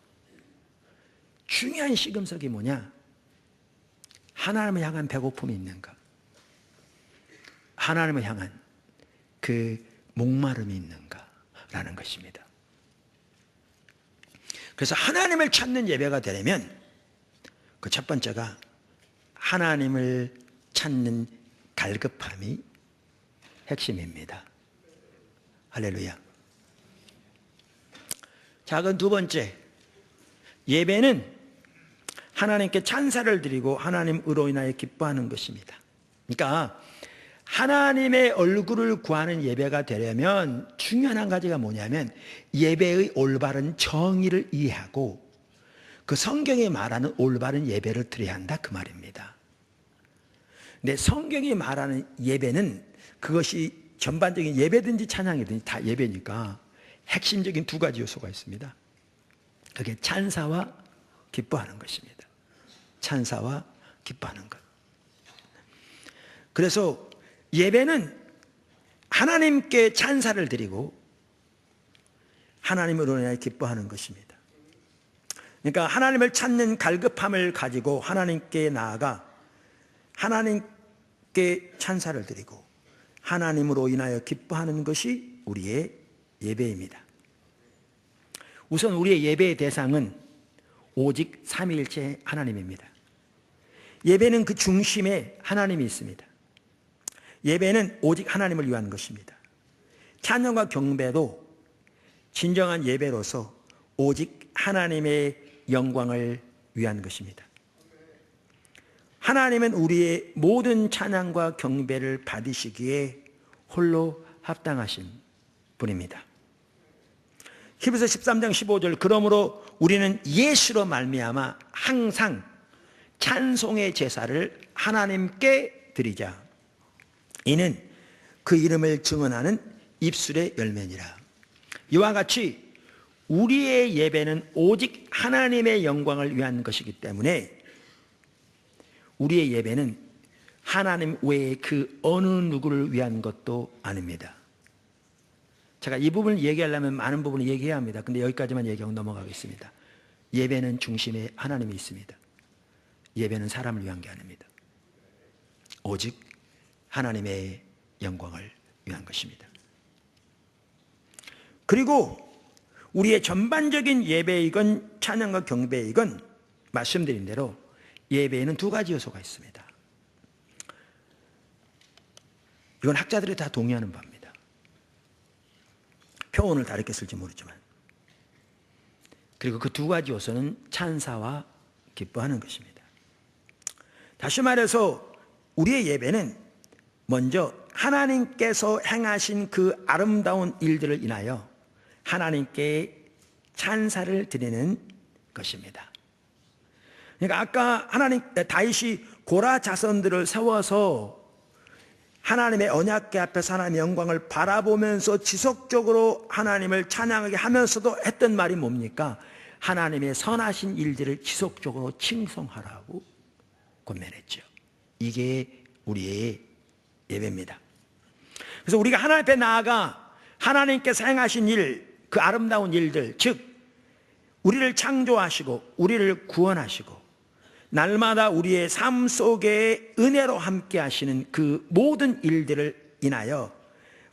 중요한 시금석이 뭐냐? 하나님을 향한 배고픔이 있는가? 하나님을 향한 그 목마름이 있는가? 라는 것입니다. 그래서 하나님을 찾는 예배가 되려면 그 첫 번째가 하나님을 찾는 갈급함이 핵심입니다. 할렐루야. 자, 그럼 두 번째, 예배는 하나님께 찬사를 드리고 하나님으로 인하여 기뻐하는 것입니다. 그러니까 하나님의 얼굴을 구하는 예배가 되려면 중요한 한 가지가 뭐냐면 예배의 올바른 정의를 이해하고 그 성경이 말하는 올바른 예배를 드려야 한다, 그 말입니다. 근데 성경이 말하는 예배는 그것이 전반적인 예배든지 찬양이든지 다 예배니까 핵심적인 두 가지 요소가 있습니다. 그게 찬사와 기뻐하는 것입니다. 찬사와 기뻐하는 것. 그래서 예배는 하나님께 찬사를 드리고 하나님으로 인하여 기뻐하는 것입니다. 그러니까 하나님을 찾는 갈급함을 가지고 하나님께 나아가 하나님께 찬사를 드리고 하나님으로 인하여 기뻐하는 것이 우리의 예배입니다. 우선 우리의 예배의 대상은 오직 삼위일체 하나님입니다. 예배는 그 중심에 하나님이 있습니다. 예배는 오직 하나님을 위한 것입니다. 찬양과 경배도 진정한 예배로서 오직 하나님의 영광을 위한 것입니다. 하나님은 우리의 모든 찬양과 경배를 받으시기에 홀로 합당하신 분입니다. 히브리서 13장 15절, 그러므로 우리는 예수로 말미암아 항상 찬송의 제사를 하나님께 드리자. 이는 그 이름을 증언하는 입술의 열매니라. 이와 같이 우리의 예배는 오직 하나님의 영광을 위한 것이기 때문에 우리의 예배는 하나님 외에 그 어느 누구를 위한 것도 아닙니다. 제가 이 부분을 얘기하려면 많은 부분을 얘기해야 합니다. 근데 여기까지만 얘기하고 넘어가겠습니다. 예배는 중심에 하나님이 있습니다. 예배는 사람을 위한 게 아닙니다. 오직 하나님의 영광을 위한 것입니다. 그리고 우리의 전반적인 예배이건 찬양과 경배이건 말씀드린 대로 예배에는 두 가지 요소가 있습니다. 이건 학자들이 다 동의하는 바입니다. 표현을 다르게 쓸지 모르지만. 그리고 그 두 가지 요소는 찬사와 기뻐하는 것입니다. 다시 말해서 우리의 예배는 먼저 하나님께서 행하신 그 아름다운 일들을 인하여 하나님께 찬사를 드리는 것입니다. 그러니까 아까 다윗이 고라 자손들을 세워서 하나님의 언약궤 앞에서 하나님의 영광을 바라보면서 지속적으로 하나님을 찬양하게 하면서도 했던 말이 뭡니까? 하나님의 선하신 일들을 지속적으로 칭송하라고 권면했죠. 이게 우리의 예배입니다. 그래서 우리가 하나님 앞에 나아가 하나님께서 행하신 일, 그 아름다운 일들, 즉 우리를 창조하시고 우리를 구원하시고 날마다 우리의 삶 속에 은혜로 함께 하시는 그 모든 일들을 인하여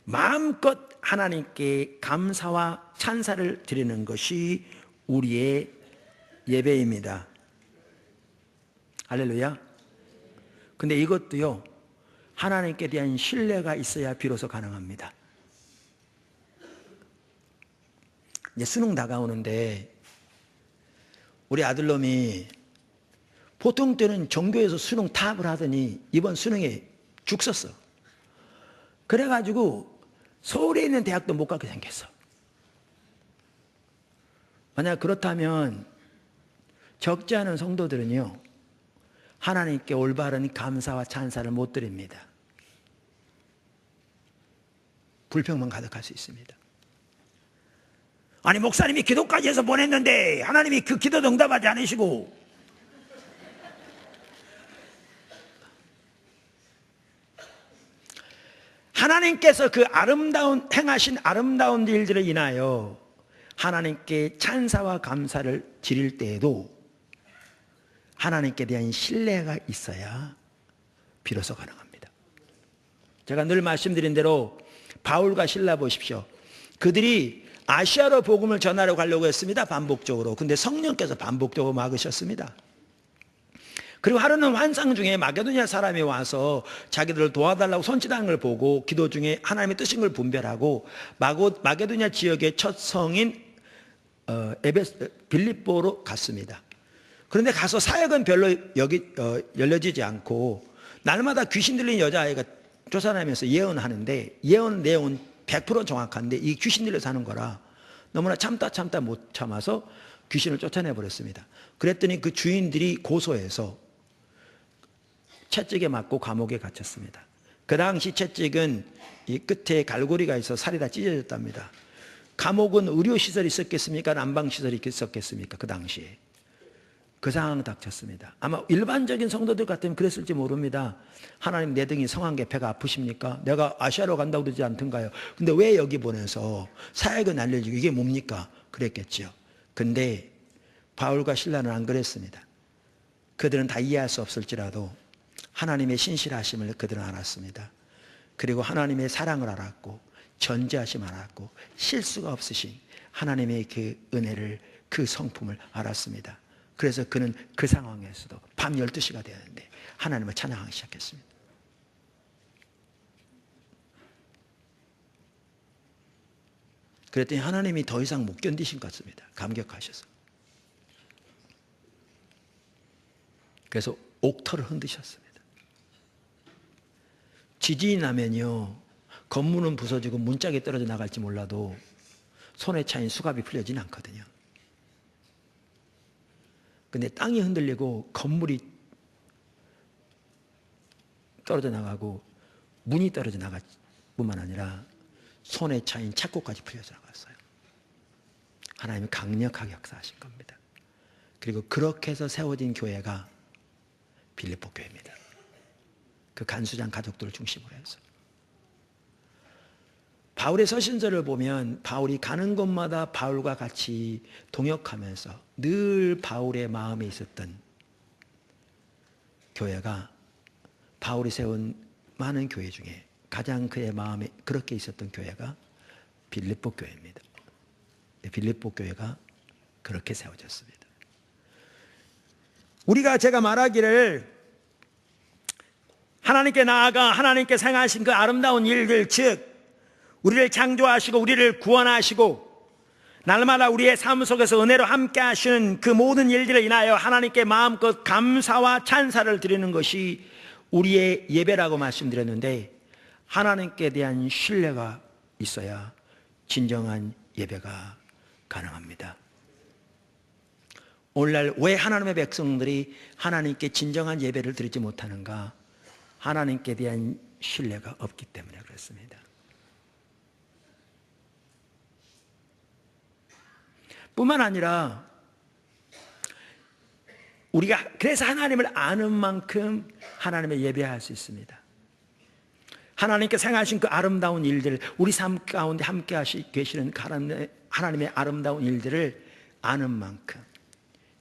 마음껏 하나님께 감사와 찬사를 드리는 것이 우리의 예배입니다. 할렐루야. 근데 이것도요, 하나님께 대한 신뢰가 있어야 비로소 가능합니다. 이제 수능 다가오는데 우리 아들놈이 보통 때는 전교에서 수능 탑을 하더니 이번 수능에 죽 썼어. 그래가지고 서울에 있는 대학도 못 가게 생겼어. 만약 그렇다면 적지 않은 성도들은요, 하나님께 올바른 감사와 찬사를 못 드립니다. 불평만 가득할 수 있습니다. 아니 목사님이 기도까지 해서 보냈는데 하나님이 그 기도도 응답하지 않으시고, 하나님께서 그 행하신 아름다운 일들을 인하여 하나님께 찬사와 감사를 드릴 때에도 하나님께 대한 신뢰가 있어야 비로소 가능합니다. 제가 늘 말씀드린 대로 바울과 실라 보십시오. 그들이 아시아로 복음을 전하러 가려고 했습니다. 반복적으로. 근데 성령께서 반복적으로 막으셨습니다. 그리고 하루는 환상 중에 마게도냐 사람이 와서 자기들을 도와달라고 손짓하는 걸 보고 기도 중에 하나님의 뜻인 걸 분별하고 마게도냐 지역의 첫 성인 빌립보로 갔습니다. 그런데 가서 사역은 별로 열려지지 않고 날마다 귀신 들린 여자아이가 쫓아다니면서 예언하는데 예언 내용은 100% 정확한데 이 귀신 들려서 하는 거라 너무나 참다 못 참아서 귀신을 쫓아내버렸습니다. 그랬더니 그 주인들이 고소해서 채찍에 맞고 감옥에 갇혔습니다. 그 당시 채찍은 이 끝에 갈고리가 있어 살이 다 찢어졌답니다. 감옥은 의료시설이 있었겠습니까? 난방시설이 있었겠습니까? 그 당시에. 그 상황 닥쳤습니다. 아마 일반적인 성도들 같으면 그랬을지 모릅니다. 하나님 내 등이 성한 게 배가 아프십니까? 내가 아시아로 간다고 그러지 않던가요? 근데 왜 여기 보내서 사역은 알려주고 이게 뭡니까? 그랬겠죠. 근데 바울과 실라는 안 그랬습니다. 그들은 다 이해할 수 없을지라도 하나님의 신실하심을 그들은 알았습니다. 그리고 하나님의 사랑을 알았고 전지하심을 알았고 실수가 없으신 하나님의 그 은혜를, 그 성품을 알았습니다. 그래서 그는 그 상황에서도 밤 12시가 되었는데 하나님을 찬양하기 시작했습니다. 그랬더니 하나님이 더 이상 못 견디신 것 같습니다. 감격하셔서. 그래서 옥터를 흔드셨습니다. 지진이 나면요, 건물은 부서지고 문짝이 떨어져 나갈지 몰라도 손에 차인 수갑이 풀려지는 않거든요. 근데 땅이 흔들리고 건물이 떨어져 나가고 문이 떨어져 나갈 뿐만 아니라 손에 차인 착고까지 풀려져 나갔어요. 하나님이 강력하게 역사하신 겁니다. 그리고 그렇게 해서 세워진 교회가 빌립보 교회입니다. 그 간수장 가족들을 중심으로 해서. 바울의 서신서를 보면 바울이 가는 곳마다 바울과 같이 동역하면서 늘 바울의 마음에 있었던 교회가, 바울이 세운 많은 교회 중에 가장 그의 마음에 그렇게 있었던 교회가 빌립보 교회입니다. 빌립보 교회가 그렇게 세워졌습니다. 제가 말하기를 하나님께 나아가 하나님께 행하신 그 아름다운 일들, 즉 우리를 창조하시고 우리를 구원하시고 날마다 우리의 삶 속에서 은혜로 함께 하시는 그 모든 일들을 인하여 하나님께 마음껏 감사와 찬사를 드리는 것이 우리의 예배라고 말씀드렸는데, 하나님께 대한 신뢰가 있어야 진정한 예배가 가능합니다. 오늘날 왜 하나님의 백성들이 하나님께 진정한 예배를 드리지 못하는가? 하나님께 대한 신뢰가 없기 때문에 그렇습니다. 뿐만 아니라 우리가 그래서 하나님을 아는 만큼 하나님의 예배할 수 있습니다. 하나님께서 행하신 그 아름다운 일들, 우리 삶 가운데 함께 계시는 하나님의 아름다운 일들을 아는 만큼,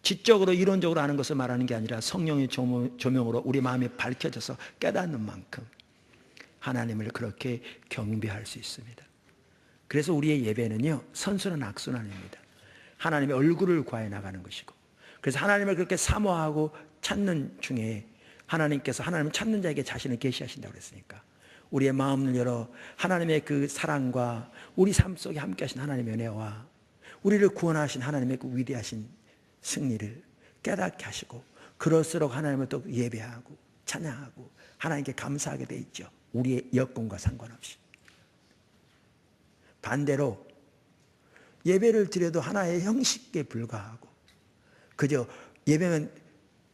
지적으로 이론적으로 아는 것을 말하는 게 아니라 성령의 조명으로 우리 마음이 밝혀져서 깨닫는 만큼 하나님을 그렇게 경배할 수 있습니다. 그래서 우리의 예배는요, 선순환 악순환입니다. 하나님의 얼굴을 구하여 나가는 것이고, 그래서 하나님을 그렇게 사모하고 찾는 중에 하나님께서 하나님을 찾는 자에게 자신을 계시하신다고 그랬으니까 우리의 마음을 열어 하나님의 그 사랑과 우리 삶 속에 함께 하신 하나님의 은혜와 우리를 구원하신 하나님의 그 위대하신 승리를 깨닫게 하시고, 그럴수록 하나님을 또 예배하고 찬양하고 하나님께 감사하게 돼 있죠. 우리의 여건과 상관없이. 반대로 예배를 드려도 하나의 형식에 불과하고 그저 예배는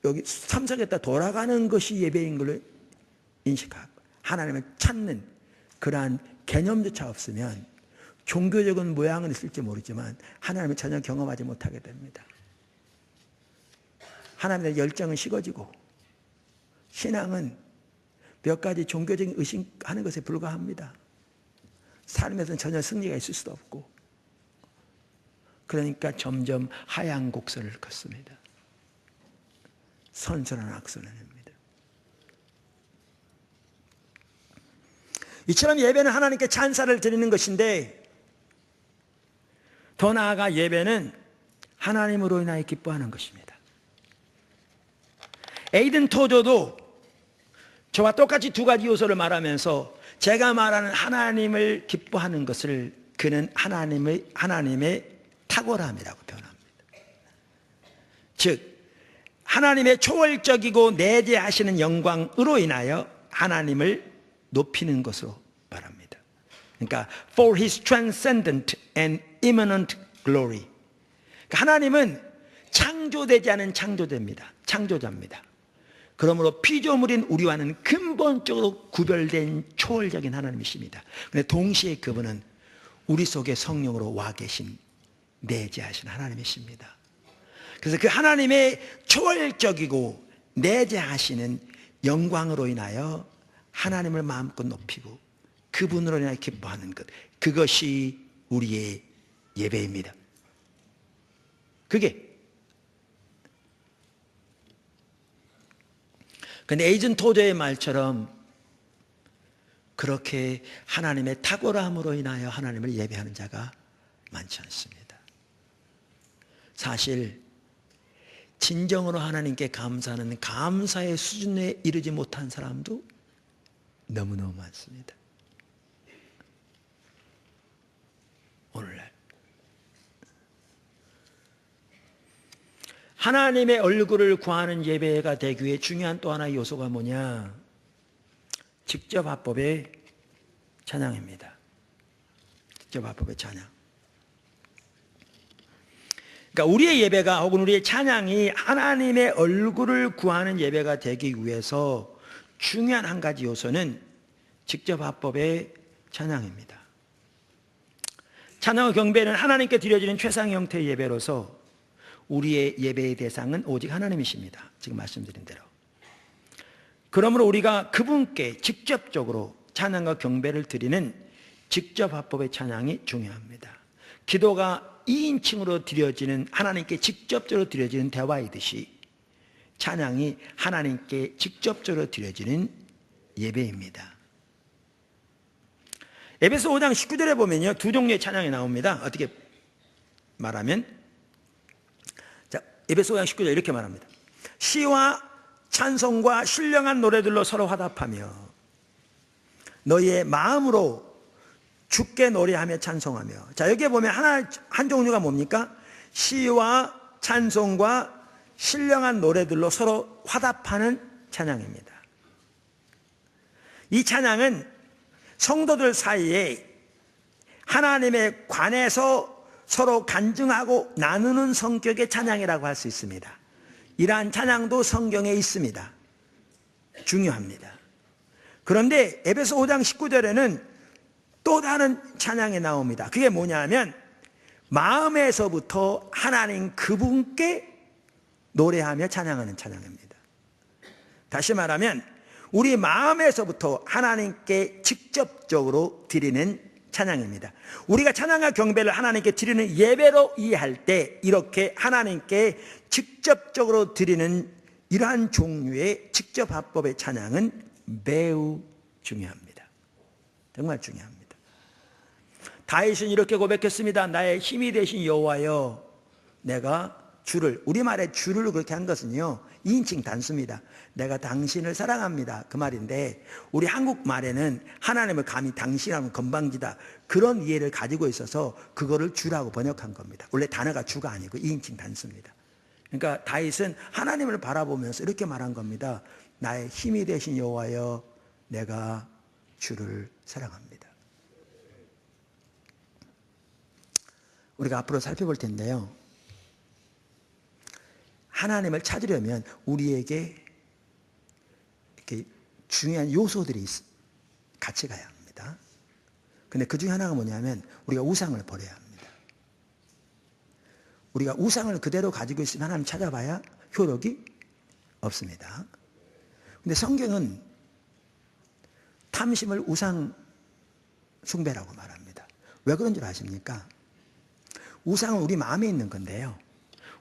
여기 참석했다 돌아가는 것이 예배인 걸 인식하고 하나님을 찾는 그러한 개념조차 없으면 종교적인 모양은 있을지 모르지만 하나님을 전혀 경험하지 못하게 됩니다. 하나님의 열정은 식어지고 신앙은 몇 가지 종교적인 의식하는 것에 불과합니다. 삶에서는 전혀 승리가 있을 수도 없고 그러니까 점점 하향 곡선을 걷습니다. 선선한 악선입니다. 이처럼 예배는 하나님께 찬사를 드리는 것인데 더 나아가 예배는 하나님으로 인하여 기뻐하는 것입니다. 에이든 토저도 저와 똑같이 두 가지 요소를 말하면서 제가 말하는 하나님을 기뻐하는 것을 그는 하나님의 탁월함이라고 표현합니다. 즉 하나님의 초월적이고 내재하시는 영광으로 인하여 하나님을 높이는 것으로 말합니다. 그러니까 for his transcendent and immanent glory. 그러니까 하나님은 창조되지 않은 창조자입니다. 그러므로 피조물인 우리와는 근본적으로 구별된 초월적인 하나님이십니다. 그런데 동시에 그분은 우리 속에 성령으로 와 계신 내재하신 하나님이십니다. 그래서 그 하나님의 초월적이고 내재하시는 영광으로 인하여 하나님을 마음껏 높이고 그분으로 인하여 기뻐하는 것, 그것이 우리의 예배입니다. 그게 근데 에이든 토저의 말처럼 그렇게 하나님의 탁월함으로 인하여 하나님을 예배하는 자가 많지 않습니다. 사실 진정으로 하나님께 감사하는 감사의 수준에 이르지 못한 사람도 너무너무 많습니다. 오늘날 하나님의 얼굴을 구하는 예배가 되기 위해 중요한 또 하나의 요소가 뭐냐? 직접 화법의 찬양입니다. 직접 화법의 찬양. 그러니까 우리의 예배가 혹은 우리의 찬양이 하나님의 얼굴을 구하는 예배가 되기 위해서 중요한 한 가지 요소는 직접 화법의 찬양입니다. 찬양과 경배는 하나님께 드려지는 최상의 형태의 예배로서 우리의 예배의 대상은 오직 하나님이십니다. 지금 말씀드린 대로. 그러므로 우리가 그분께 직접적으로 찬양과 경배를 드리는 직접 화법의 찬양이 중요합니다. 기도가 2인칭으로 드려지는 하나님께 직접적으로 드려지는 대화이듯이 찬양이 하나님께 직접적으로 드려지는 예배입니다. 에베소 5장 19절에 보면요, 두 종류의 찬양이 나옵니다. 어떻게 말하면 에베소 5장 19절 이렇게 말합니다. 시와 찬송과 신령한 노래들로 서로 화답하며 너희의 마음으로 주께 노래하며 찬송하며. 자, 여기에 보면 한 종류가 뭡니까? 시와 찬송과 신령한 노래들로 서로 화답하는 찬양입니다. 이 찬양은 성도들 사이에 하나님에 관해서 서로 간증하고 나누는 성격의 찬양이라고 할 수 있습니다. 이러한 찬양도 성경에 있습니다. 중요합니다. 그런데 에베소 5장 19절에는 또 다른 찬양이 나옵니다. 그게 뭐냐면 마음에서부터 하나님 그분께 노래하며 찬양하는 찬양입니다. 다시 말하면 우리 마음에서부터 하나님께 직접적으로 드리는 찬양입니다. 우리가 찬양과 경배를 하나님께 드리는 예배로 이해할 때 이렇게 하나님께 직접적으로 드리는 이러한 종류의 직접 화법의 찬양은 매우 중요합니다. 정말 중요합니다. 다윗은 이렇게 고백했습니다. 나의 힘이 되신 여호와여, 내가 주를, 우리말에 주를 그렇게 한 것은요 2인칭 단수입니다. 내가 당신을 사랑합니다, 그 말인데 우리 한국말에는 하나님을 감히 당신하면 건방지다, 그런 이해를 가지고 있어서 그거를 주라고 번역한 겁니다. 원래 단어가 주가 아니고 2인칭 단수입니다. 그러니까 다윗은 하나님을 바라보면서 이렇게 말한 겁니다. 나의 힘이 되신 여호와여, 내가 주를 사랑합니다. 우리가 앞으로 살펴볼 텐데요, 하나님을 찾으려면 우리에게 이렇게 중요한 요소들이 같이 가야 합니다. 근데 그 중에 하나가 뭐냐면 우리가 우상을 버려야 합니다. 우리가 우상을 그대로 가지고 있으면 하나님 찾아봐야 효력이 없습니다. 근데 성경은 탐심을 우상 숭배라고 말합니다. 왜 그런 줄 아십니까? 우상은 우리 마음에 있는 건데요,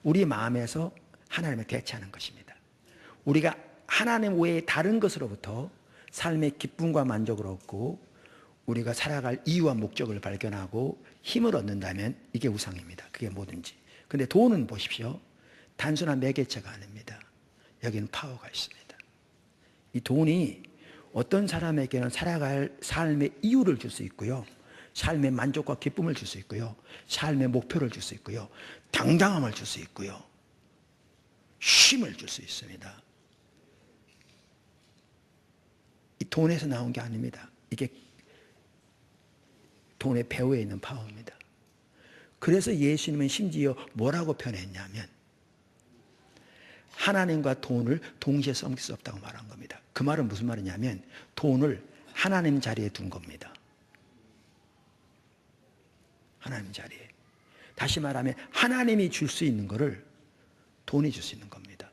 우리 마음에서 하나님을 대체하는 것입니다. 우리가 하나님 외에 다른 것으로부터 삶의 기쁨과 만족을 얻고 우리가 살아갈 이유와 목적을 발견하고 힘을 얻는다면 이게 우상입니다. 그게 뭐든지. 근데 돈은 보십시오, 단순한 매개체가 아닙니다. 여기는 파워가 있습니다. 이 돈이 어떤 사람에게는 살아갈 삶의 이유를 줄 수 있고요, 삶의 만족과 기쁨을 줄 수 있고요, 삶의 목표를 줄 수 있고요, 당당함을 줄 수 있고요, 힘을 줄 수 있습니다. 이 돈에서 나온 게 아닙니다. 이게 돈의 배후에 있는 파워입니다. 그래서 예수님은 심지어 뭐라고 표현했냐면 하나님과 돈을 동시에 섬길 수 없다고 말한 겁니다. 그 말은 무슨 말이냐면 돈을 하나님 자리에 둔 겁니다. 하나님 자리에. 다시 말하면 하나님이 줄 수 있는 것을 돈이 줄 수 있는 겁니다.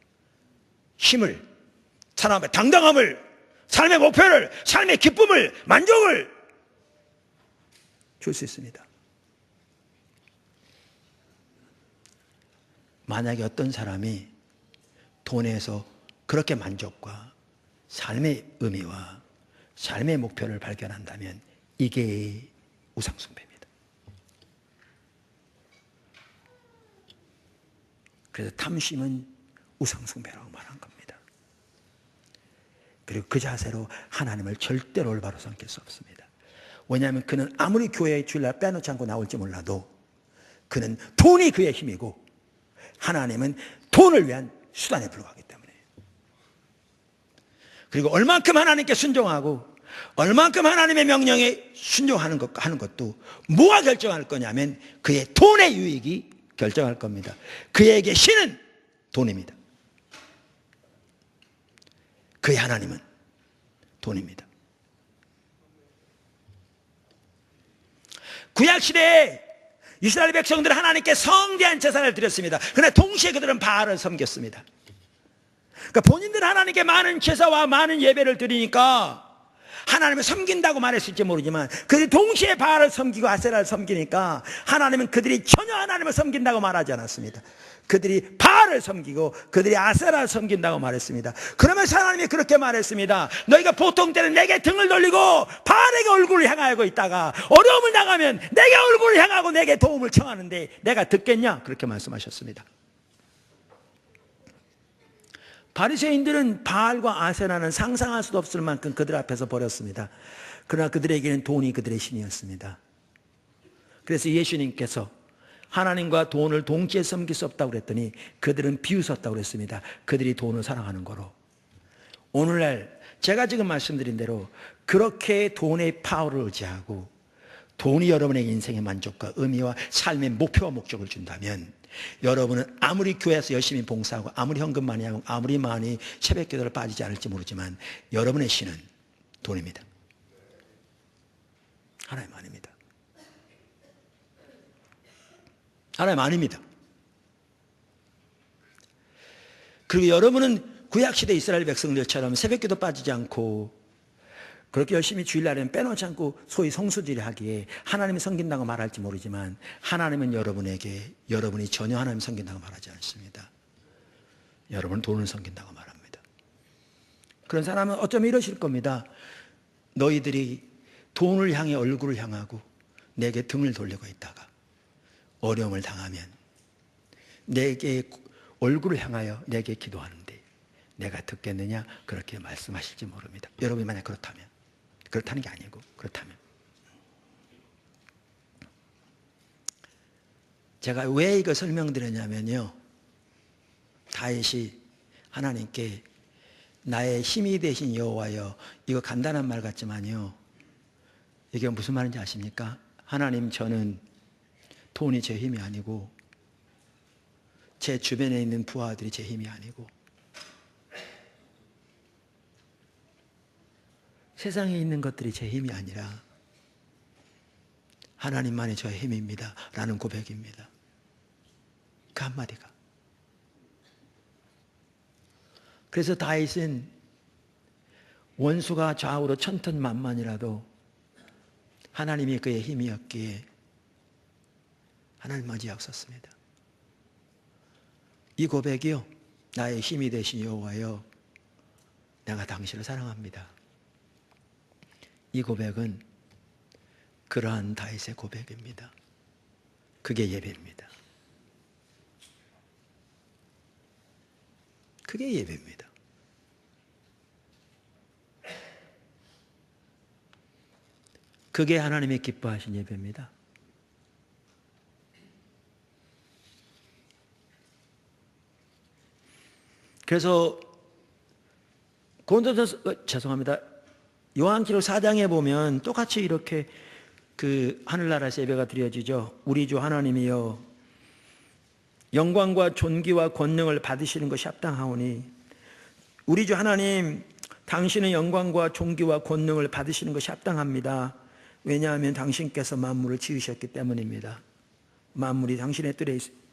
힘을, 사람의 당당함을, 삶의 목표를, 삶의 기쁨을, 만족을 줄 수 있습니다. 만약에 어떤 사람이 돈에서 그렇게 만족과 삶의 의미와 삶의 목표를 발견한다면 이게 우상숭배입니다. 그래서 탐심은 우상숭배라고 말한 겁니다. 그리고 그 자세로 하나님을 절대로 올바로 섬길 수 없습니다. 왜냐하면 그는 아무리 교회에 주일날 빼놓지 않고 나올지 몰라도 그는 돈이 그의 힘이고 하나님은 돈을 위한 수단에 불과하기 때문에. 그리고 얼만큼 하나님께 순종하고 얼만큼 하나님의 명령에 순종하는 것도 뭐가 결정할 거냐면 그의 돈의 유익이 결정할 겁니다. 그에게 신은 돈입니다. 그의 하나님은 돈입니다. 구약시대에 이스라엘 백성들은 하나님께 성대한 제사를 드렸습니다. 그러나 동시에 그들은 바알을 섬겼습니다. 그러니까 본인들은 하나님께 많은 제사와 많은 예배를 드리니까 하나님을 섬긴다고 말했을지 모르지만 그들이 동시에 바알을 섬기고 아세라를 섬기니까 하나님은 그들이 전혀 하나님을 섬긴다고 말하지 않았습니다. 그들이 바알을 섬기고 그들이 아세라를 섬긴다고 말했습니다. 그러면서 하나님이 그렇게 말했습니다. 너희가 보통 때는 내게 등을 돌리고 바알에게 얼굴을 향하고 있다가 어려움을 당하면 내게 얼굴을 향하고 내게 도움을 청하는데 내가 듣겠냐? 그렇게 말씀하셨습니다. 바리새인들은 바알과 아세라는 상상할 수도 없을 만큼 그들 앞에서 버렸습니다. 그러나 그들에게는 돈이 그들의 신이었습니다. 그래서 예수님께서 하나님과 돈을 동시에 섬길 수 없다고 그랬더니 그들은 비웃었다고 그랬습니다. 그들이 돈을 사랑하는 거로. 오늘날 제가 지금 말씀드린 대로 그렇게 돈의 파워를 의지하고 돈이 여러분의 인생의 만족과 의미와 삶의 목표와 목적을 준다면 여러분은 아무리 교회에서 열심히 봉사하고 아무리 헌금 많이 하고 아무리 많이 새벽기도를 빠지지 않을지 모르지만 여러분의 신은 돈입니다. 하나님 아닙니다. 하나님 아닙니다. 그리고 여러분은 구약시대 이스라엘 백성들처럼 새벽기도 빠지지 않고 그렇게 열심히 주일날에는 빼놓지 않고 소위 성수질을 하기에 하나님을 섬긴다고 말할지 모르지만 하나님은 여러분에게 여러분이 전혀 하나님을 섬긴다고 말하지 않습니다. 여러분은 돈을 섬긴다고 말합니다. 그런 사람은 어쩌면 이러실 겁니다. 너희들이 돈을 향해 얼굴을 향하고 내게 등을 돌리고 있다가 어려움을 당하면 내게 얼굴을 향하여 내게 기도하는데 내가 듣겠느냐? 그렇게 말씀하실지 모릅니다. 여러분이 만약 그렇다는 게 아니고 그렇다면 제가 왜 이거 설명드렸냐면요, 다윗이 하나님께 나의 힘이 되신 여호와여, 이거 간단한 말 같지만요 이게 무슨 말인지 아십니까? 하나님, 저는 돈이 제 힘이 아니고 제 주변에 있는 부하들이 제 힘이 아니고 세상에 있는 것들이 제 힘이 아니라 하나님만이 저의 힘입니다 라는 고백입니다. 그 한마디가. 그래서 다윗은 원수가 좌우로 천천만만이라도 하나님이 그의 힘이었기에 하나님 맞이하셨습니다. 이 고백이요, 나의 힘이 되신 여호와여, 내가 당신을 사랑합니다. 이 고백은 그러한 다윗의 고백입니다. 그게 예배입니다. 그게 예배입니다. 그게 하나님의 기뻐하신 예배입니다. 그래서 죄송합니다. 요한계시록 4장에 보면 똑같이 이렇게 그 하늘나라에서 예배가 드려지죠. 우리 주 하나님이여, 영광과 존귀와 권능을 받으시는 것이 합당하오니, 우리 주 하나님, 당신은 영광과 존귀와 권능을 받으시는 것이 합당합니다. 왜냐하면 당신께서 만물을 지으셨기 때문입니다. 만물이 당신의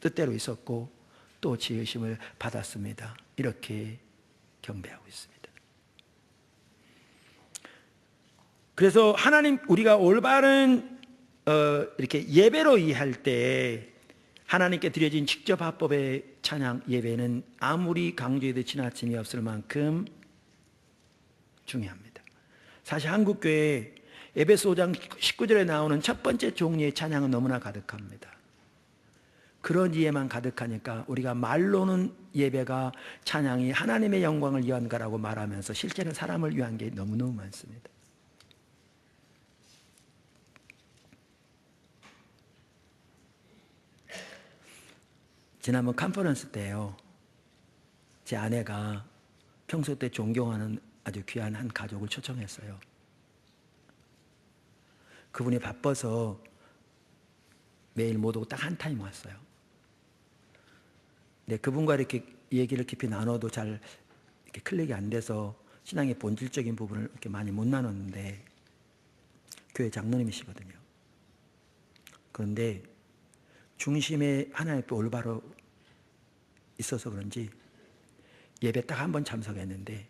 뜻대로 있었고 또 지으심을 받았습니다. 이렇게 경배하고 있습니다. 그래서 하나님, 우리가 올바른 이렇게 예배로 이해할 때 하나님께 드려진 직접 합법의 찬양 예배는 아무리 강조해도 지나침이 없을 만큼 중요합니다. 사실 한국교회 에베소 5장 19절에 나오는 첫 번째 종류의 찬양은 너무나 가득합니다. 그런 이해만 가득하니까 우리가 말로는 예배가, 찬양이 하나님의 영광을 위한 거라고 말하면서 실제는 사람을 위한 게 너무너무 많습니다. 지난번 컨퍼런스 때요, 제 아내가 평소 때 존경하는 아주 귀한 한 가족을 초청했어요. 그분이 바빠서 매일 못 오고 딱 한 타임 왔어요. 근데 그분과 이렇게 얘기를 깊이 나눠도 잘 이렇게 클릭이 안 돼서 신앙의 본질적인 부분을 이렇게 많이 못 나눴는데, 교회 장로님이시거든요. 그런데 중심에 하나님의 올바로 있어서 그런지 예배 딱 한 번 참석했는데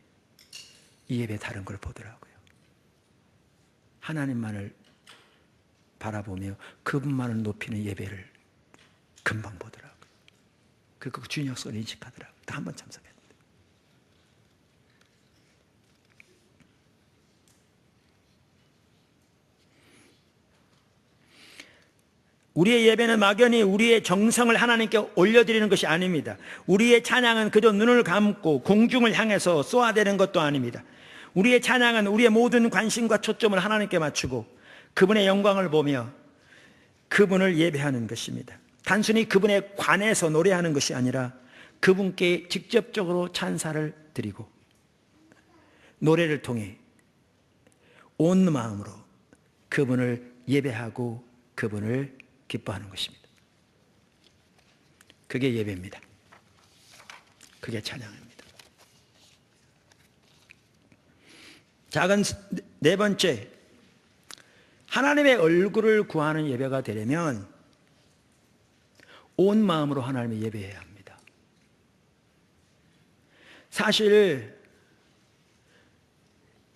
이 예배 다른 걸 보더라고요. 하나님만을 바라보며 그분만을 높이는 예배를 금방 보더라고요. 그리고 그 주인 약속을 인식하더라고요. 딱 한 번 참석했는데. 우리의 예배는 막연히 우리의 정성을 하나님께 올려드리는 것이 아닙니다. 우리의 찬양은 그저 눈을 감고 공중을 향해서 쏘아대는 것도 아닙니다. 우리의 찬양은 우리의 모든 관심과 초점을 하나님께 맞추고 그분의 영광을 보며 그분을 예배하는 것입니다. 단순히 그분에 관해서 노래하는 것이 아니라 그분께 직접적으로 찬사를 드리고 노래를 통해 온 마음으로 그분을 예배하고 그분을 기뻐하는 것입니다. 그게 예배입니다. 그게 찬양입니다. 작은 네 번째, 하나님의 얼굴을 구하는 예배가 되려면 온 마음으로 하나님을 예배해야 합니다. 사실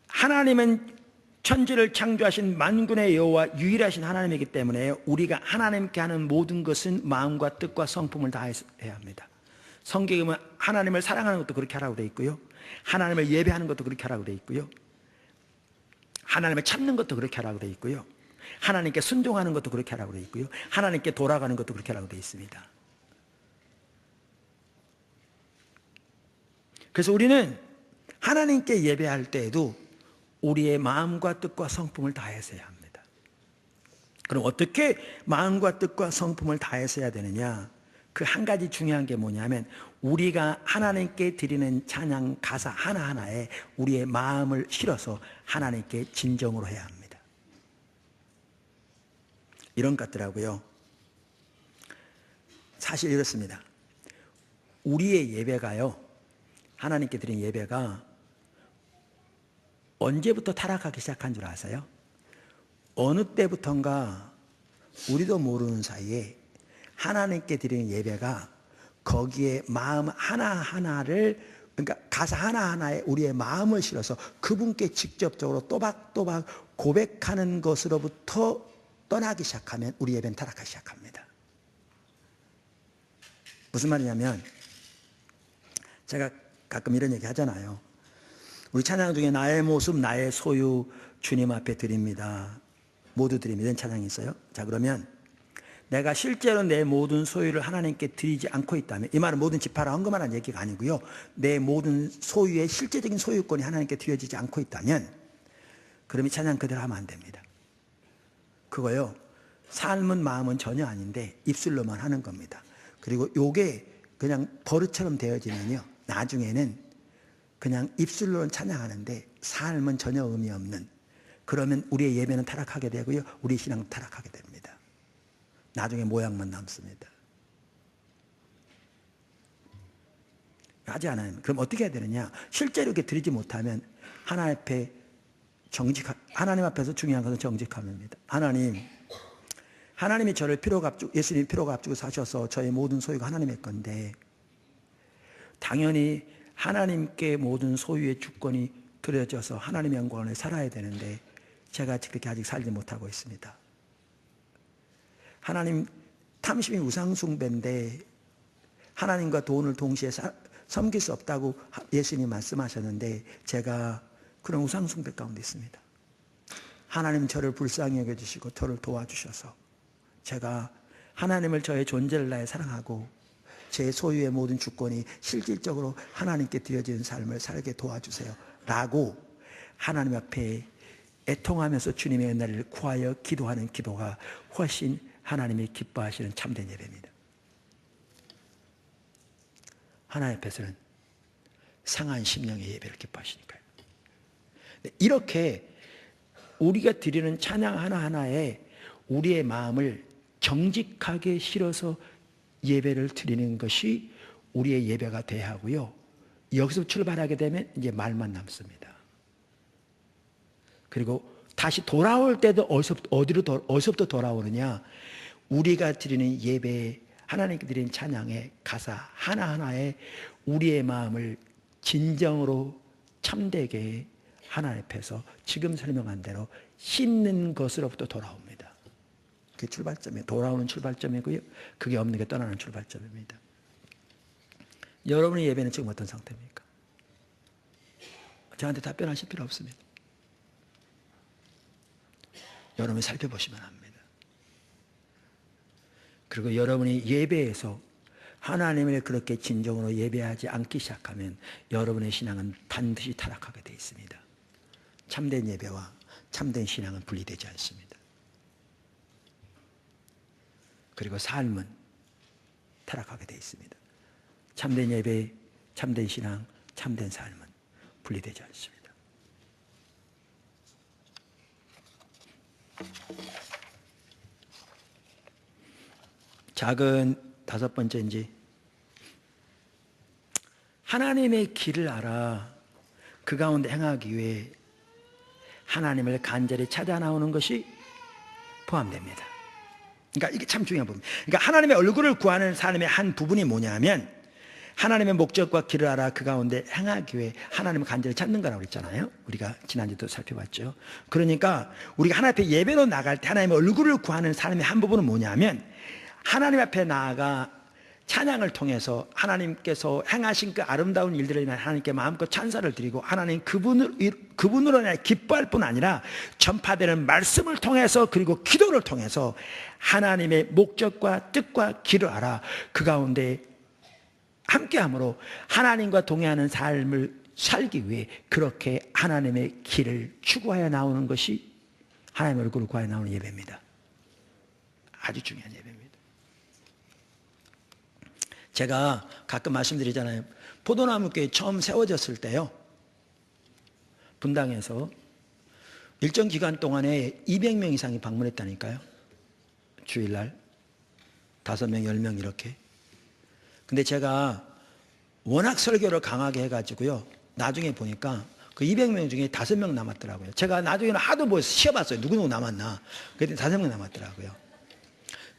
하나님은 천지를 창조하신 만군의 여호와 유일하신 하나님이기 때문에 우리가 하나님께 하는 모든 것은 마음과 뜻과 성품을 다해야 합니다. 성경에 보면 하나님을 사랑하는 것도 그렇게 하라고 되어 있고요, 하나님을 예배하는 것도 그렇게 하라고 되어 있고요, 하나님을 찾는 것도 그렇게 하라고 되어 있고요, 하나님께 순종하는 것도 그렇게 하라고 되어 있고요, 하나님께 돌아가는 것도 그렇게 하라고 되어 있습니다. 그래서 우리는 하나님께 예배할 때에도 우리의 마음과 뜻과 성품을 다해서 해야 합니다. 그럼 어떻게 마음과 뜻과 성품을 다해서 해야 되느냐? 그 한 가지 중요한 게 뭐냐면 우리가 하나님께 드리는 찬양 가사 하나하나에 우리의 마음을 실어서 하나님께 진정으로 해야 합니다. 이런 것 같더라고요. 사실 이렇습니다. 우리의 예배가요, 하나님께 드린 예배가 언제부터 타락하기 시작한 줄 아세요? 어느 때부턴가 우리도 모르는 사이에 하나님께 드리는 예배가 거기에 마음 하나하나를, 그러니까 가사 하나하나에 우리의 마음을 실어서 그분께 직접적으로 또박또박 고백하는 것으로부터 떠나기 시작하면 우리 예배는 타락하기 시작합니다. 무슨 말이냐면, 제가 가끔 이런 얘기 하잖아요. 우리 찬양 중에 나의 모습 나의 소유 주님 앞에 드립니다, 모두 드립니다, 이런 찬양이 있어요. 자, 그러면 내가 실제로 내 모든 소유를 하나님께 드리지 않고 있다면, 이 말은 모든 지파라 헌금하라는 얘기가 아니고요, 내 모든 소유의 실제적인 소유권이 하나님께 드려지지 않고 있다면, 그럼 이 찬양 그대로 하면 안 됩니다. 그거요, 삶은 마음은 전혀 아닌데 입술로만 하는 겁니다. 그리고 요게 그냥 버릇처럼 되어지면요, 나중에는 그냥 입술로는 찬양하는데 삶은 전혀 의미 없는, 그러면 우리의 예배는 타락하게 되고요, 우리 신앙은 타락하게 됩니다. 나중에 모양만 남습니다. 하지 않아요. 그럼 어떻게 해야 되느냐? 실제로 이렇게 드리지 못하면 하나님 앞에서 중요한 것은 정직함입니다. 하나님이 저를 피로가 앞주고, 예수님이 피로가 앞주고 사셔서 저의 모든 소유가 하나님의 건데, 당연히 하나님께 모든 소유의 주권이 드려져서 하나님의 영광을 살아야 되는데, 제가 그렇게 아직 살지 못하고 있습니다. 하나님 탐심이 우상숭배인데 하나님과 돈을 동시에 섬길 수 없다고 예수님이 말씀하셨는데, 제가 그런 우상숭배 가운데 있습니다. 하나님 저를 불쌍히 여겨주시고 저를 도와주셔서 제가 하나님을 저의 존재를 다해 사랑하고 제 소유의 모든 주권이 실질적으로 하나님께 드려지는 삶을 살게 도와주세요 라고 하나님 앞에 애통하면서 주님의 은혜를 구하여 기도하는 기도가 훨씬 하나님이 기뻐하시는 참된 예배입니다. 하나님 앞에서는 상한 심령의 예배를 기뻐하시니까요. 이렇게 우리가 드리는 찬양 하나하나에 우리의 마음을 정직하게 실어서 예배를 드리는 것이 우리의 예배가 돼야 하고요, 여기서 출발하게 되면 이제 말만 남습니다. 그리고 다시 돌아올 때도 어디서부터 돌아오느냐? 우리가 드리는 예배, 하나님께 드리는 찬양의 가사 하나하나에 우리의 마음을 진정으로 참되게 하나님 앞에서 지금 설명한 대로 씻는 것으로부터 돌아옵니다. 그게 출발점이에요. 돌아오는 출발점이고요, 그게 없는 게 떠나는 출발점입니다. 여러분의 예배는 지금 어떤 상태입니까? 저한테 답변하실 필요 없습니다. 여러분이 살펴보시면 합니다. 그리고 여러분이 예배에서 하나님을 그렇게 진정으로 예배하지 않기 시작하면 여러분의 신앙은 반드시 타락하게 되어 있습니다. 참된 예배와 참된 신앙은 분리되지 않습니다. 그리고 삶은 타락하게 되어 있습니다. 참된 예배, 참된 신앙, 참된 삶은 분리되지 않습니다. 작은 다섯 번째인지, 하나님의 길을 알아 그 가운데 행하기 위해 하나님을 간절히 찾아 나오는 것이 포함됩니다. 그러니까 이게 참 중요한 부분. 그러니까 하나님의 얼굴을 구하는 삶의 한 부분이 뭐냐면, 하나님의 목적과 길을 알아 그 가운데 행하기 위해 하나님을 간절히 찾는 거라고 그랬잖아요. 우리가 지난주도 살펴봤죠. 그러니까 우리가 하나님 앞에 예배로 나갈 때 하나님의 얼굴을 구하는 삶의 한 부분은 뭐냐면, 하나님 앞에 나아가 찬양을 통해서 하나님께서 행하신 그 아름다운 일들을 인해 하나님께 마음껏 찬사를 드리고, 하나님 그분으로 인해 기뻐할 뿐 아니라 전파되는 말씀을 통해서, 그리고 기도를 통해서 하나님의 목적과 뜻과 길을 알아 그 가운데 함께함으로 하나님과 동행하는 삶을 살기 위해 그렇게 하나님의 길을 추구하여 나오는 것이 하나님의 얼굴을 구하여 나오는 예배입니다. 아주 중요한 예배입니다. 제가 가끔 말씀드리잖아요. 포도나무교회 처음 세워졌을 때요, 분당에서 일정 기간 동안에 200명 이상이 방문했다니까요. 주일날 5명, 10명 이렇게. 근데 제가 워낙 설교를 강하게 해가지고요. 나중에 보니까 그 200명 중에 5명 남았더라고요. 제가 나중에는 하도 뭐 시험봤어요. 누구누구 남았나. 그랬더니 5명 남았더라고요.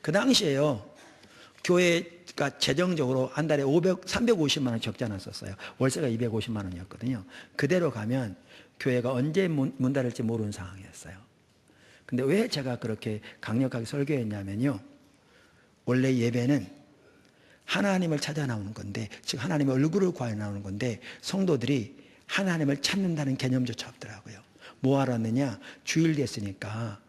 그 당시에요. 교회가 재정적으로 한 달에 350만 원 적자 났었어요. 월세가 250만 원이었거든요. 그대로 가면 교회가 언제 문 닫을지 모르는 상황이었어요. 근데 왜 제가 그렇게 강력하게 설교했냐면요. 원래 예배는 하나님을 찾아 나오는 건데, 즉 하나님의 얼굴을 구하여 나오는 건데, 성도들이 하나님을 찾는다는 개념조차 없더라고요. 뭐 하러 왔느냐? 주일 됐으니까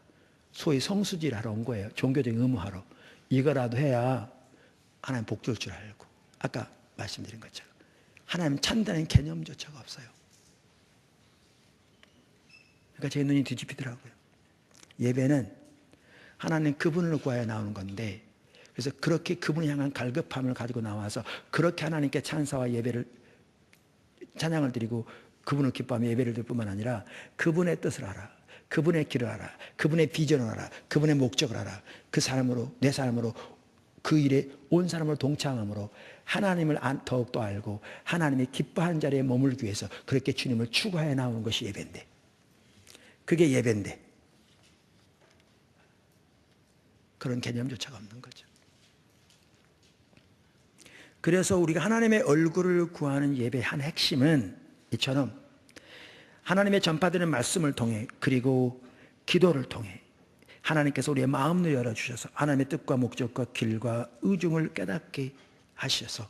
소위 성수질 하러 온 거예요. 종교적인 의무하러. 이거라도 해야 하나님 복 줄 줄 알고. 아까 말씀드린 것처럼 하나님 찾는다는 개념조차가 없어요. 그러니까 제 눈이 뒤집히더라고요. 예배는 하나님 그분을 구하여 나오는 건데, 그래서 그렇게 그분을 향한 갈급함을 가지고 나와서 그렇게 하나님께 찬사와 예배를, 찬양을 드리고 그분을 기뻐하며 예배를 드릴 뿐만 아니라 그분의 뜻을 알아, 그분의 길을 알아, 그분의 비전을 알아, 그분의 목적을 알아. 그 사람으로, 내 사람으로, 그 일에 온 사람으로 동참함으로 하나님을 더욱더 알고 하나님이 기뻐하는 자리에 머물기 위해서 그렇게 주님을 추구하여 나오는 것이 예배인데, 그게 예배인데 그런 개념조차가 없는 거죠. 그래서 우리가 하나님의 얼굴을 구하는 예배의 한 핵심은 이처럼 하나님의 전파되는 말씀을 통해, 그리고 기도를 통해 하나님께서 우리의 마음을 열어주셔서 하나님의 뜻과 목적과 길과 의중을 깨닫게 하셔서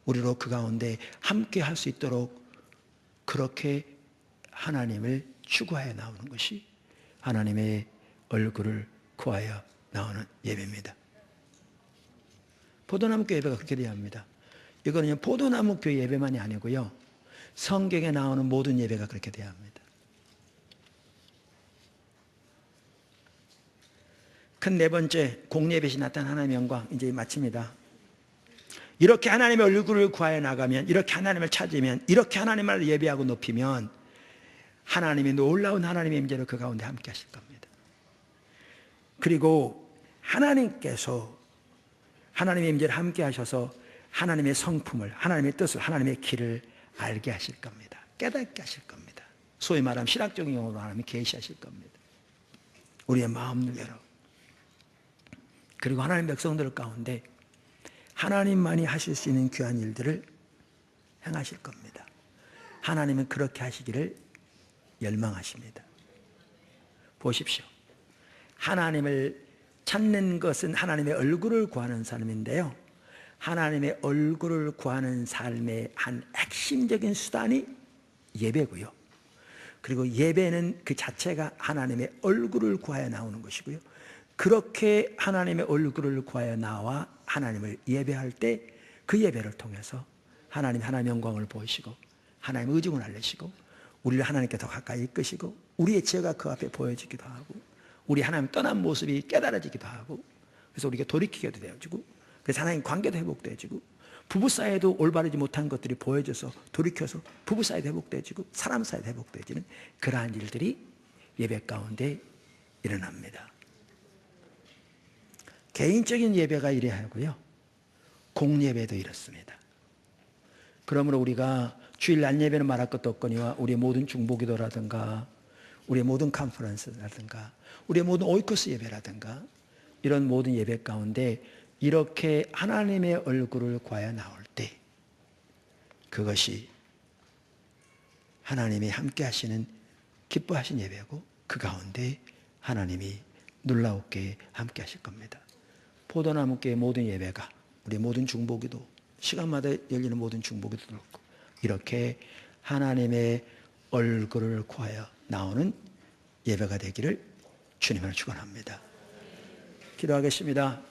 우리로 그 가운데 함께 할 수 있도록 그렇게 하나님을 추구하여 나오는 것이 하나님의 얼굴을 구하여 나오는 예배입니다. 포도나무 교회 예배가 그렇게 되어야 합니다. 이거는 포도나무 교회 예배만이 아니고요, 성경에 나오는 모든 예배가 그렇게 되어야 합니다. 큰 네 번째, 공예배시 나타난 하나님의 영광. 이제 마칩니다. 이렇게 하나님의 얼굴을 구하여 나가면, 이렇게 하나님을 찾으면, 이렇게 하나님을 예배하고 높이면 하나님이 놀라운 하나님의 임재로 그 가운데 함께 하실 겁니다. 그리고 하나님께서 하나님의 임재를 함께 하셔서 하나님의 성품을, 하나님의 뜻을, 하나님의 길을 알게 하실 겁니다. 깨닫게 하실 겁니다. 소위 말하면 신학적인 용어로 하나님이 계시하실 겁니다. 우리의 마음을 열어. 그리고 하나님 백성들 가운데 하나님만이 하실 수 있는 귀한 일들을 행하실 겁니다. 하나님은 그렇게 하시기를 열망하십니다. 보십시오. 하나님을 찾는 것은 하나님의 얼굴을 구하는 삶인데요, 하나님의 얼굴을 구하는 삶의 한 핵심적인 수단이 예배고요. 그리고 예배는 그 자체가 하나님의 얼굴을 구하여 나오는 것이고요. 그렇게 하나님의 얼굴을 구하여 나와 하나님을 예배할 때 그 예배를 통해서 하나님의 영광을 보이시고 하나님의 의중을 알리시고 우리를 하나님께 더 가까이 이끄시고 우리의 죄가 그 앞에 보여지기도 하고 우리 하나님 떠난 모습이 깨달아지기도 하고, 그래서 우리가 돌이키게도 되어지고, 그래서 하나님 관계도 회복되어지고, 부부 사이에도 올바르지 못한 것들이 보여져서 돌이켜서 부부 사이도 회복되어지고 사람 사이도 회복되어지는 그러한 일들이 예배 가운데 일어납니다. 개인적인 예배가 이래야 하고요, 공예배도 이렇습니다. 그러므로 우리가 주일 날 예배는 말할 것도 없거니와 우리의 모든 중보기도라든가 우리의 모든 컨퍼런스라든가 우리의 모든 오이코스 예배라든가 이런 모든 예배 가운데 이렇게 하나님의 얼굴을 구하여 나올 때 그것이 하나님이 함께 하시는 기뻐하신 예배고, 그 가운데 하나님이 놀라웠게 함께 하실 겁니다. 포도나무교의 모든 예배가, 우리 모든 중보기도, 시간마다 열리는 모든 중보기도 그렇고 이렇게 하나님의 얼굴을 구하여 나오는 예배가 되기를 주님을 축원합니다. 기도하겠습니다.